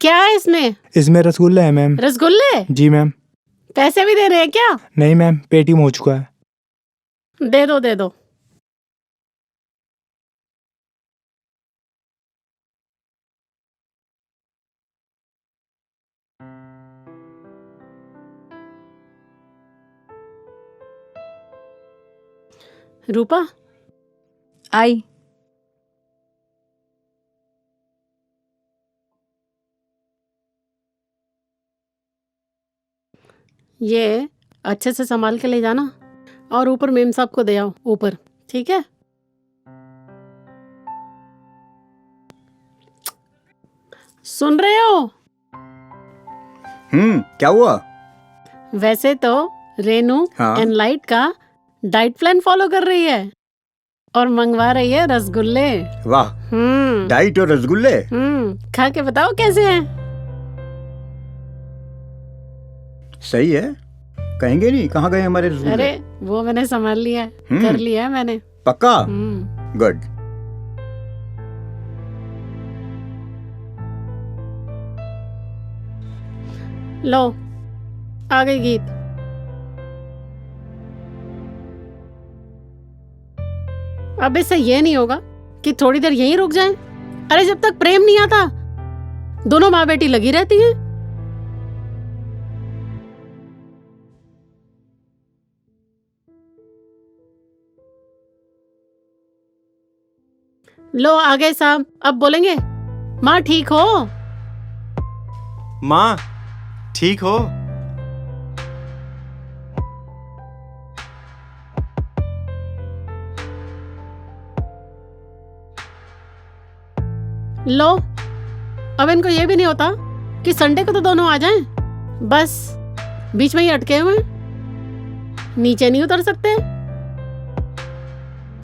क्या है इसमें? इसमें रसगुल्ले है मैम। रसगुल्ले? जी मैम। पैसे भी दे रहे हैं क्या? नहीं मैम, पेटीएम हो चुका है। दे दो दे दो। रूपा आई। ये अच्छे से संभाल के ले जाना और ऊपर मेम साहब को दे आओ ऊपर, ठीक है? सुन रहे हो? क्या हुआ? वैसे तो रेनू हाँ। एनलाइट का डाइट प्लान फॉलो कर रही है और मंगवा रही है रसगुल्ले। वाह, डाइट और रसगुल्ले। खा के बताओ कैसे हैं? सही है, कहेंगे नहीं कहाँ गए हमारे रसगुल्ले। अरे वो मैंने संभाल लिया है, कर लिया है मैंने। पक्का? गुड। लो आ गई गीत। अब इससे ये नहीं होगा कि थोड़ी देर यहीं रुक जाएं? अरे जब तक प्रेम नहीं आता दोनों माँ बेटी लगी रहती हैं। लो आ गए साहब, अब बोलेंगे माँ ठीक हो? माँ ठीक हो? लो अब इनको ये भी नहीं होता कि संडे को तो दोनों आ जाएं, बस बीच में ही अटके हुए हैं, नीचे नहीं उतर सकते।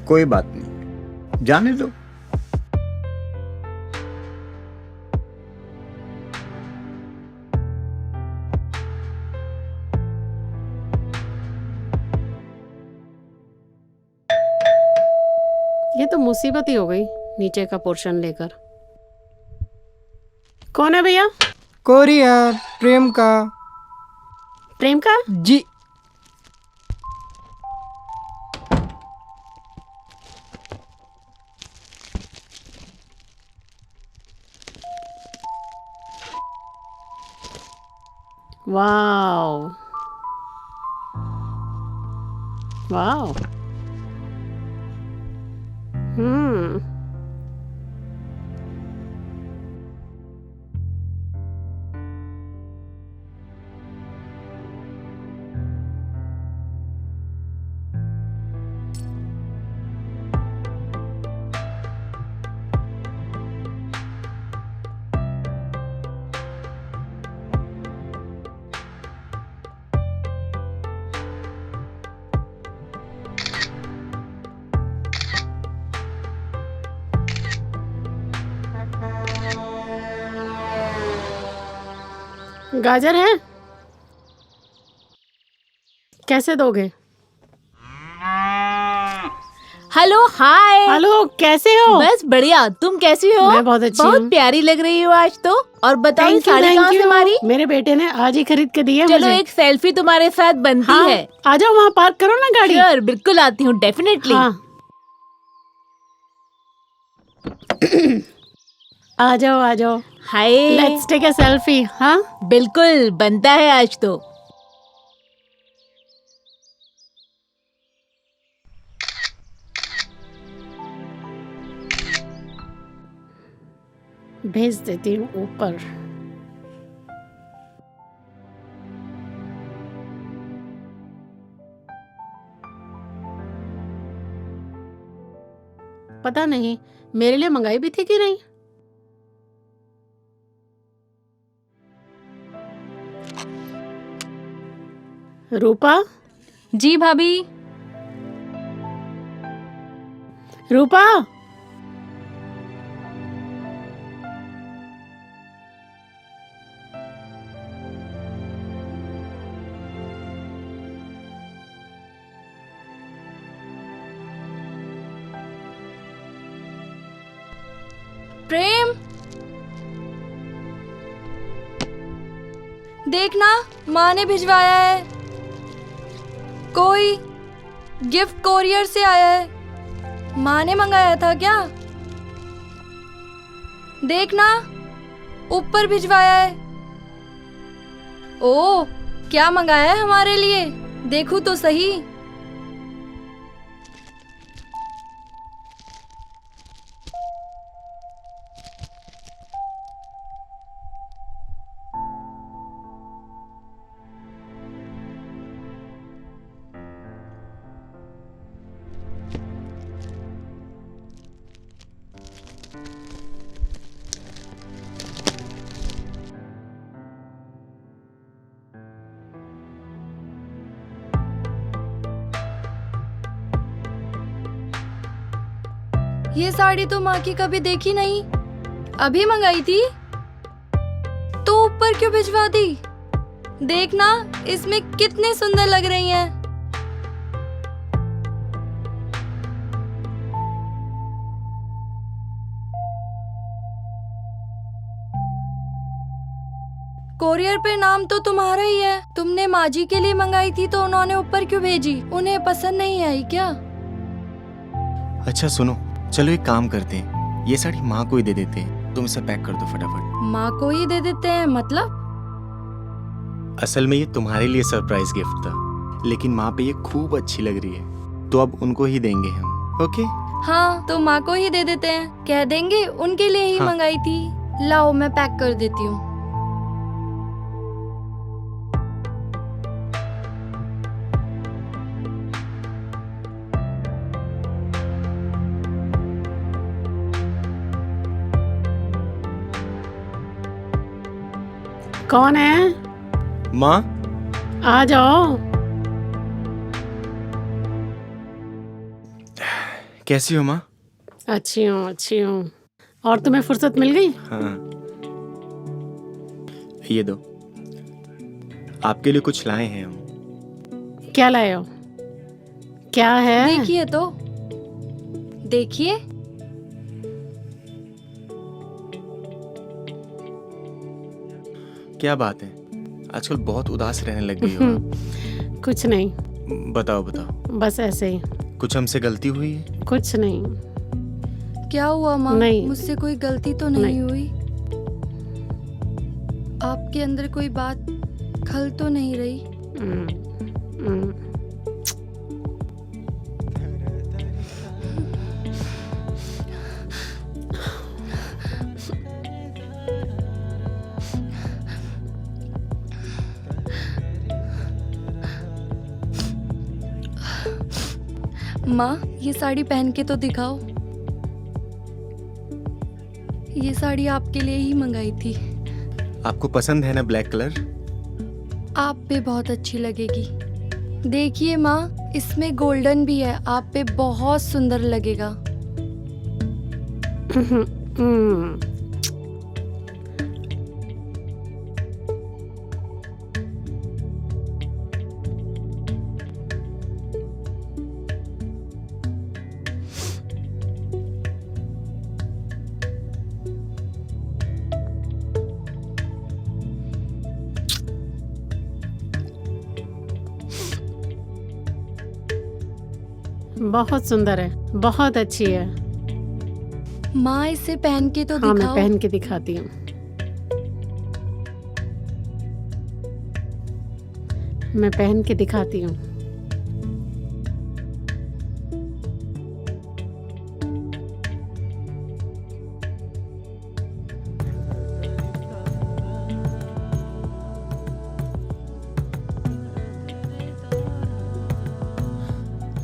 कोई बात नहीं, जाने दो। ये तो मुसीबत ही हो गई नीचे का पोर्शन लेकर। कौन है भैया? कोरियर प्रेम का। प्रेम का? जी। Wow wow. गाजर है? कैसे दोगे? Hello hi. हेलो कैसे हो? बस बढ़िया, तुम कैसी हो? मैं बहुत अच्छी हूँ। बहुत प्यारी लग रही हो आज तो। और बताओ ये Thank you, साड़ी thank कहाँ से you। हमारी? मेरे बेटे ने आज ही खरीद के दी है चलो मुझे। एक सेल्फी तुम्हारे साथ बनती हाँ, है। आ जाओ वहाँ पार्क करो ना गाड़ी। श्योर, बिल्कुल आती हूँ डेफिनेटली। आ जाओ आ जाओ। Hi. Let's take a selfie. हाँ बिल्कुल बनता है आज तो। भेज देती हूँ ऊपर। पता नहीं मेरे लिए मंगाई भी थी कि नहीं। रूपा। जी भाभी। रूपा। प्रेम, देखना माँ ने भिजवाया है। कोई गिफ्ट कोरियर से आया है। माँ ने मंगाया था क्या? देखना ऊपर भिजवाया है। ओह, क्या मंगाया है हमारे लिए? देखूं तो सही। ये साड़ी तो माँ की कभी देखी नहीं, अभी मंगाई थी तो ऊपर क्यों भिजवा दी? देखना इसमें कितने सुंदर लग रही हैं। कोरियर पे नाम तो तुम्हारा ही है। तुमने माँ जी के लिए मंगाई थी तो उन्होंने ऊपर क्यों भेजी? उन्हें पसंद नहीं आई क्या? अच्छा सुनो, चलो एक काम करते हैं, ये साड़ी माँ को ही दे देते हैं। तुम इसे पैक कर दो फटाफट। माँ को ही दे देते हैं मतलब? असल में ये तुम्हारे लिए सरप्राइज गिफ्ट था, लेकिन माँ पे ये खूब अच्छी लग रही है, तो अब उनको ही देंगे हम। ओके? हाँ, तो माँ को ही दे देते हैं। कह देंगे उनके लिए ही मंगाई थी। लाओ मैं पैक कर देती हूँ। कौन है? माँ। आ जाओ। कैसी हो माँ? अच्छी हूँ, अच्छी हूँ। और तुम्हें फुर्सत मिल गई? हाँ, ये दो, आपके लिए कुछ लाए हैं हम। क्या लाए हो? क्या है? देखिए तो, देखिए। क्या बात है, आजकल बहुत उदास रहने लग गई हो। कुछ नहीं। बताओ बताओ। बस ऐसे ही। कुछ हमसे गलती हुई है? कुछ नहीं। क्या हुआ माँ? नहीं। मुझसे कोई गलती तो नहीं हुई? आपके अंदर कोई बात खल तो नहीं रही? माँ, ये साड़ी पहन के तो दिखाओ। ये साड़ी आपके लिए ही मंगाई थी। आपको पसंद है ना ब्लैक कलर? आप पे बहुत अच्छी लगेगी। देखिए माँ, इसमें गोल्डन भी है, आप पे बहुत सुंदर लगेगा। बहुत सुंदर है, बहुत अच्छी है। माँ, इसे पहन के तो हाँ, दिखाओ। मैं पहन के दिखाती हूँ। मैं पहन के दिखाती हूँ।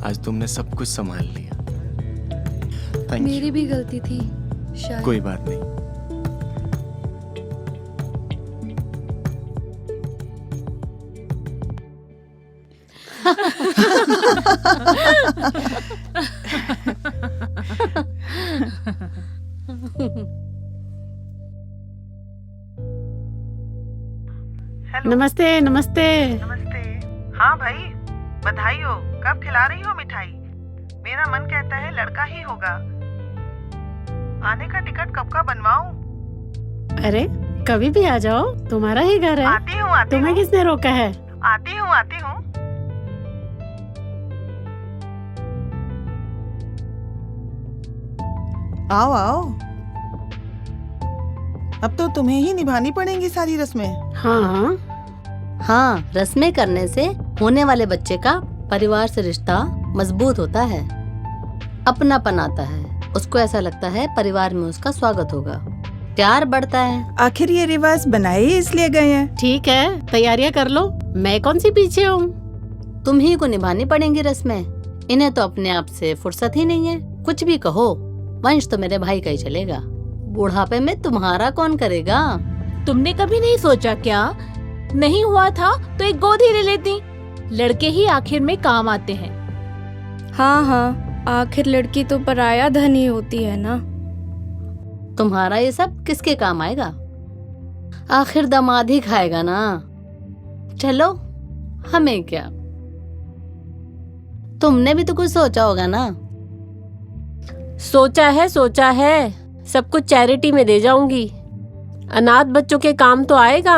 आज तुमने सब कुछ संभाल लिया। थैंक मेरी भी गलती थी यू। शायद। कोई बात नहीं। नमस्ते नमस्ते। नमस्ते। हाँ भाई, बधाई हो। कब खिला रही हो मिठाई? मेरा मन कहता है लड़का ही होगा। आने का टिकट कब का बनवाऊं? अरे कभी भी आ जाओ, तुम्हारा ही घर है। आती हूँ तुम्हें किसने रोका है? आती हूँ। आओ आओ। अब तो तुम्हें ही निभानी पड़ेंगी सारी रस्में। हाँ हाँ, रस्में करने से होने वाले बच्चे का परिवार से रिश्ता मजबूत होता है, अपनापन आता है, उसको ऐसा लगता है परिवार में उसका स्वागत होगा, प्यार बढ़ता है। आखिर ये रिवाज बनाए ही इसलिए गए हैं। ठीक है, तैयारियां कर लो, मैं कौन सी पीछे हूँ। तुम ही को निभानी पड़ेंगी रस्में, इन्हें तो अपने आप से फुर्सत ही नहीं है। कुछ भी कहो, वंश तो मेरे भाई का ही चलेगा, बुढ़ापे में तुम्हारा कौन करेगा। तुमने कभी नहीं सोचा क्या, नहीं हुआ था तो एक गोद ही ले लेती, लड़के ही आखिर में काम आते हैं। हाँ हाँ, आखिर लड़की तो पराया धन ही होती है ना। तुम्हारा ये सब किसके काम आएगा, आखिर दामाद ही खाएगा ना। चलो, हमें क्या, तुमने भी तो कुछ सोचा होगा ना। सोचा है, सब कुछ चैरिटी में दे जाऊंगी, अनाथ बच्चों के काम तो आएगा।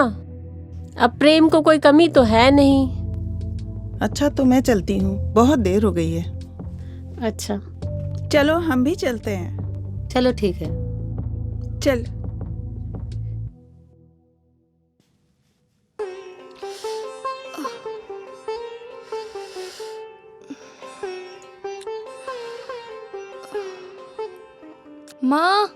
अब प्रेम को कोई कमी तो है नहीं। अच्छा तो मैं चलती हूँ, बहुत देर हो गई है। अच्छा चलो हम भी चलते हैं। चलो ठीक है, चल। माँ,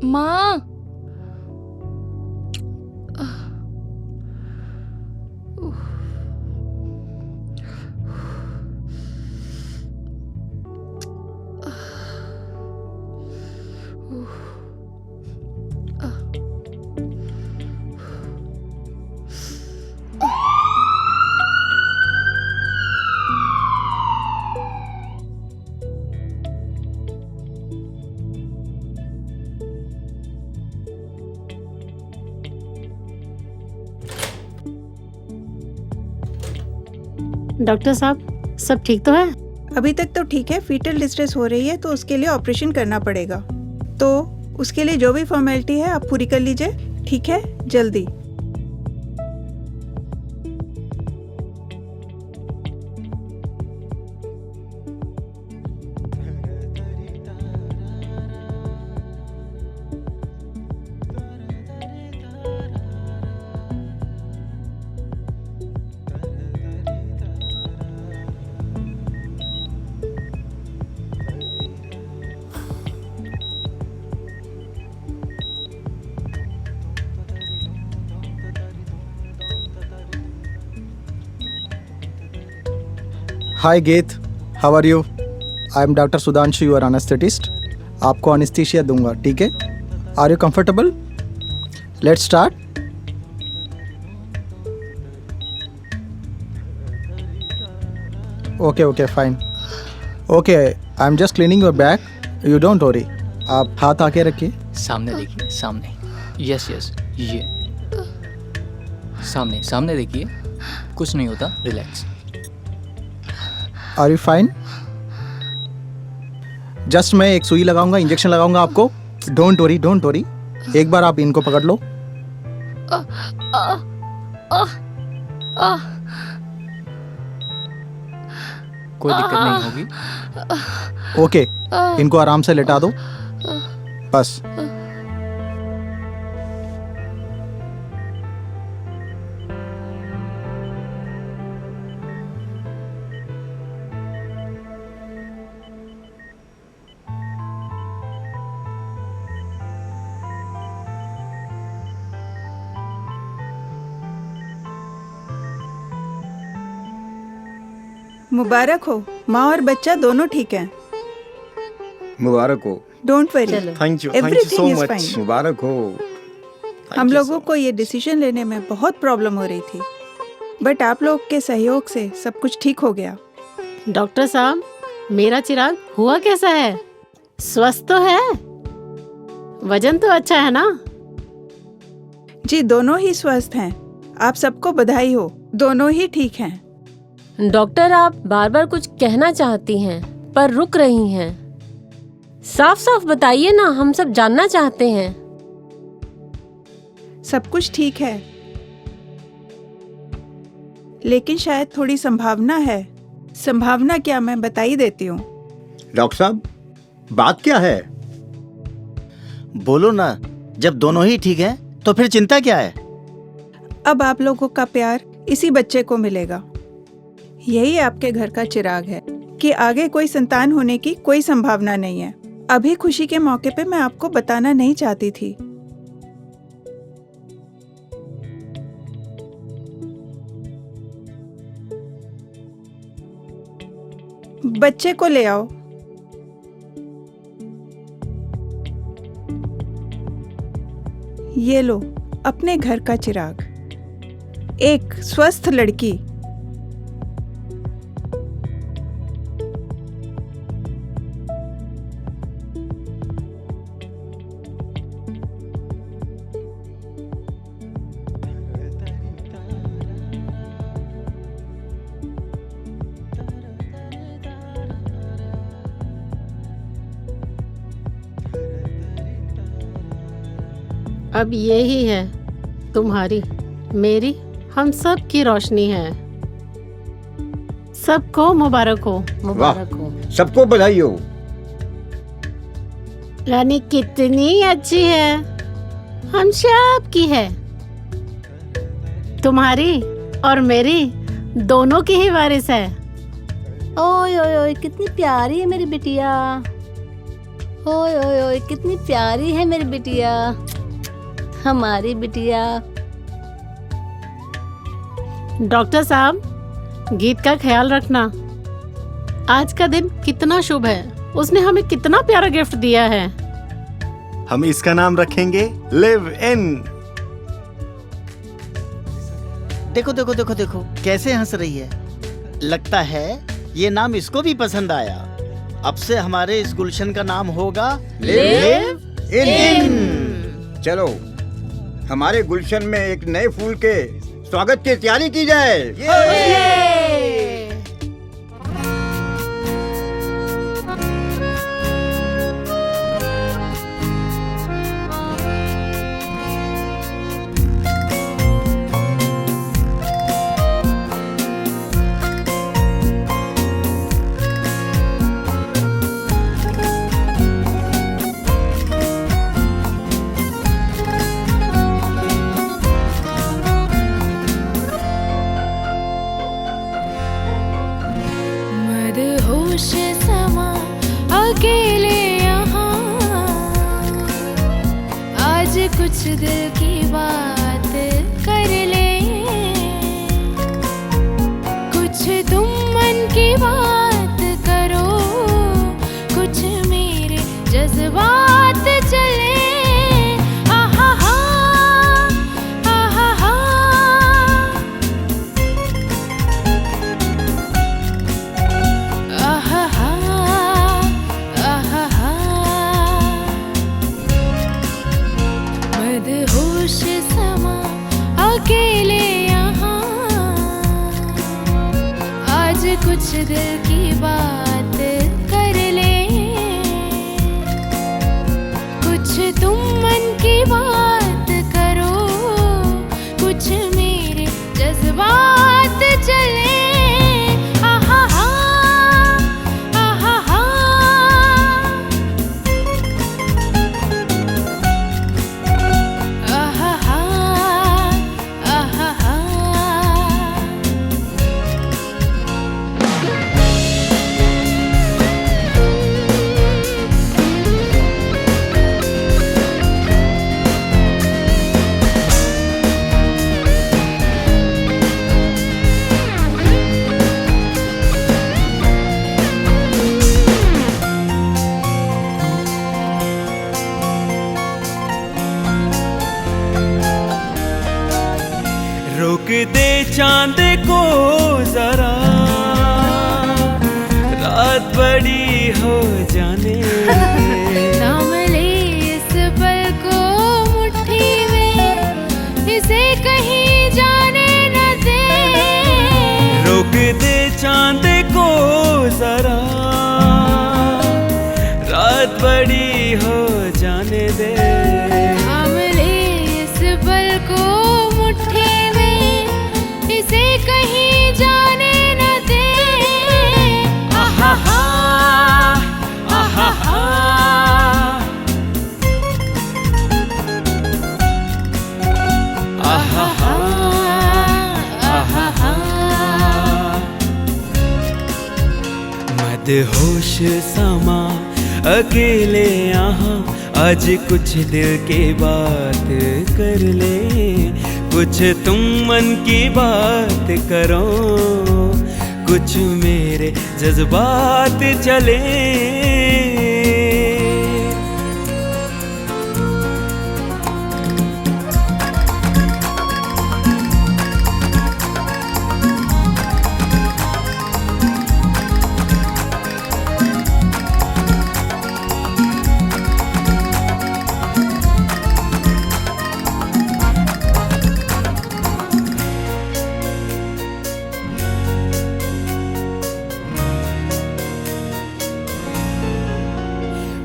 माँ, डॉक्टर साहब, सब ठीक तो है? अभी तक तो ठीक है, फीटल डिस्ट्रेस हो रही है तो उसके लिए ऑपरेशन करना पड़ेगा। तो उसके लिए जो भी फॉर्मेलिटी है आप पूरी कर लीजिए, ठीक है? जल्दी। Hi Geet, how are you? I am doctor Sudhanshu, your anaesthetist. आपको अनेस्थीसिया दूंगा, ठीक है? Are you comfortable? Let's start. Okay fine. Okay, I am just cleaning your back, you don't worry. आप हाथ आके रखिए। सामने देखिए, सामने। यस ये सामने देखिए, कुछ नहीं होता, relax. Are you fine? Just मैं एक सुई लगाऊंगा, इंजेक्शन लगाऊंगा आपको। Don't worry. एक बार आप इनको पकड़ लो। कोई दिक्कत नहीं होगी। ओके, इनको आराम से लेटा दो, बस। मुबारक हो, माँ और बच्चा दोनों ठीक हैं। मुबारक हो। Don't worry, thank you everything is fine. मुबारक हो। हम लोगों को ये डिसीजन लेने में बहुत प्रॉब्लम हो रही थी, बट आप लोग के सहयोग से सब कुछ ठीक हो गया। डॉक्टर साहब, मेरा चिराग हुआ कैसा है? स्वस्थ तो है? वजन तो अच्छा है ना? जी दोनों ही स्वस्थ हैं। आप सबको बधाई हो, दोनों ही ठीक हैं। डॉक्टर, आप बार बार कुछ कहना चाहती हैं पर रुक रही हैं। साफ साफ बताइए ना, हम सब जानना चाहते हैं। सब कुछ ठीक है, लेकिन शायद थोड़ी संभावना है। संभावना क्या, मैं बता ही देती हूँ। डॉक्टर साहब, बात क्या है? बोलो ना, जब दोनों ही ठीक हैं तो फिर चिंता क्या है? अब आप लोगों का प्यार इसी बच्चे को मिलेगा। यही आपके घर का चिराग है कि आगे कोई संतान होने की कोई संभावना नहीं है। अभी खुशी के मौके पे मैं आपको बताना नहीं चाहती थी। बच्चे को ले आओ। ये लो अपने घर का चिराग, एक स्वस्थ लड़की। अब यही है तुम्हारी, मेरी, हम सब की रोशनी है। सबको मुबारक हो। मुबारक हो। सबको बधाई हो। रानी कितनी अच्छी है, हम सब की है। तुम्हारी और मेरी दोनों की ही वारिस है। ओए ओए ओए, कितनी प्यारी है मेरी बिटिया। ओए ओए ओए, कितनी प्यारी है मेरी बिटिया, हमारी बिटिया। डॉक्टर साहब, गीत का ख्याल रखना। आज का दिन कितना शुभ है, उसने हमें कितना प्यारा गिफ्ट दिया है। हम इसका नाम रखेंगे लिव इन। देखो देखो देखो देखो कैसे हंस रही है। लगता है ये नाम इसको भी पसंद आया। अब से हमारे इस गुलशन का नाम होगा लिव इन। चलो हमारे गुलशन में एक नए फूल के स्वागत की तैयारी की जाए। मदहोश समा अकेले यहाँ, आज कुछ दिल की बात कर ले। कुछ तुम मन की बात करो, कुछ मेरे जज्बात चले। आहा हा, आहा हा। मदहोश समा अकेले यहाँ, आज कुछ दिल की बात कर ले। कुछ तुम मन की बात करो, कुछ मेरे जज्बात चले। आहा हा, आहा हा। आहा हा, आहा हा। दे चांद को जरा, रात बड़ी हो जाने दे। थाम ले इस पल को मुट्ठी में, इसे कहीं जाने न दे। रोक दे चांद को जरा, रात बड़ी हो जाने दे। थाम ले इस पल को मुट्ठी में, इसे कहीं जाने न दे। आहा हा, आहा हा। आहा हा, आहा हा। मदहोश समा अकेले यहाँ, आज कुछ दिल की बात कर ले। कुछ तुम मन की बात करो, कुछ मेरे जज्बात चले।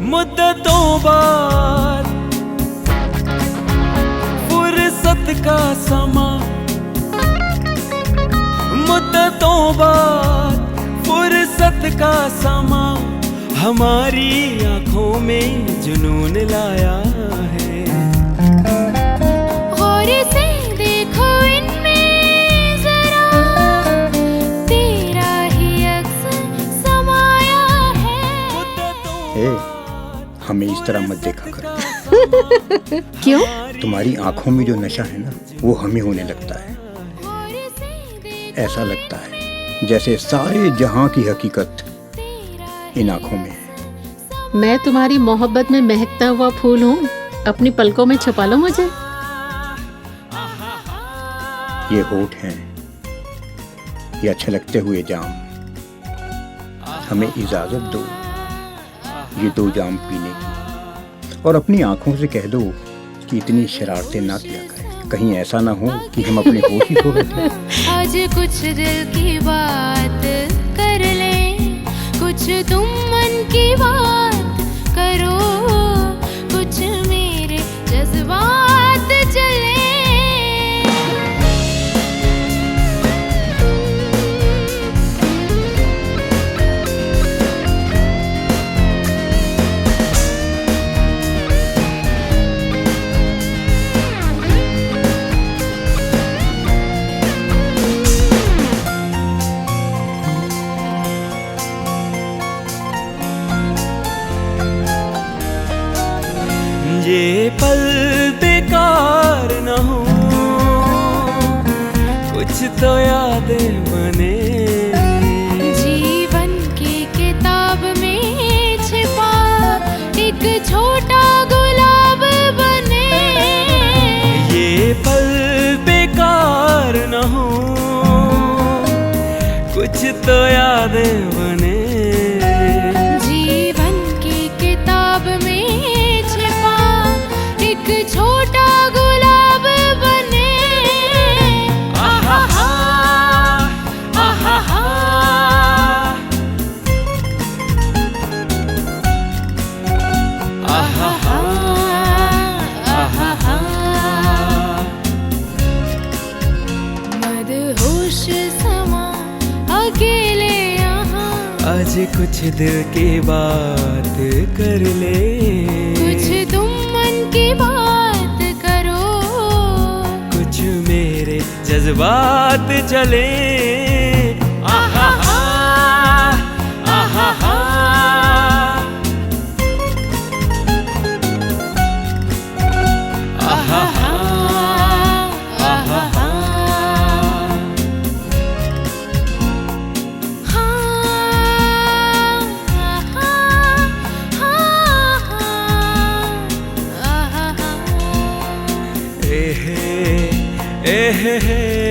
मुद्दतों बाद फुर्सत का समा, मुद्दतों बाद फुर्सत का समा, हमारी आंखों में जुनून लाया है। गौर से देखो इनमें जरा, तेरा ही अक्स समाया है। हमें इस तरह मत देखा कर। क्यों? तुम्हारी आंखों में जो नशा है ना, वो हमें होने लगता है। ऐसा लगता है जैसे सारे जहां की हकीकत इन आंखों में है। मैं तुम्हारी मोहब्बत में महकता हुआ फूल हूँ, अपनी पलकों में छुपा लो मुझे। ये होठ हैं, ये अच्छे लगते हुए जाम, हमें इजाजत दो ये 2 जाम पीने की, और अपनी आंखों से कह दो कि इतनी शरारतें ना किया करें, कहीं ऐसा ना हो कि हम अपने होश ही खो बैठे। आज कुछ दिल की बात कर ले, कुछ तुम मन की बात करो, कुछ मेरे जज्बात चले। ये पल बेकार न हो, कुछ तो यादें बने। जीवन की किताब में छिपा एक छोटा गुलाब बने। ये पल बेकार न हो, कुछ तो यादें बने। जीवन की किताब में एक छोटा गुलाब बने। आहा हा, आहा हा। आहा हा, आहा हा। मदहोश समा अकेले यहाँ, आज कुछ दिल की बात कर ले। कुछ तुम की बात करो, कुछ मेरे जज्बात चले। आहा हा, आहा हा। आहा हा, आहा हा। ए हे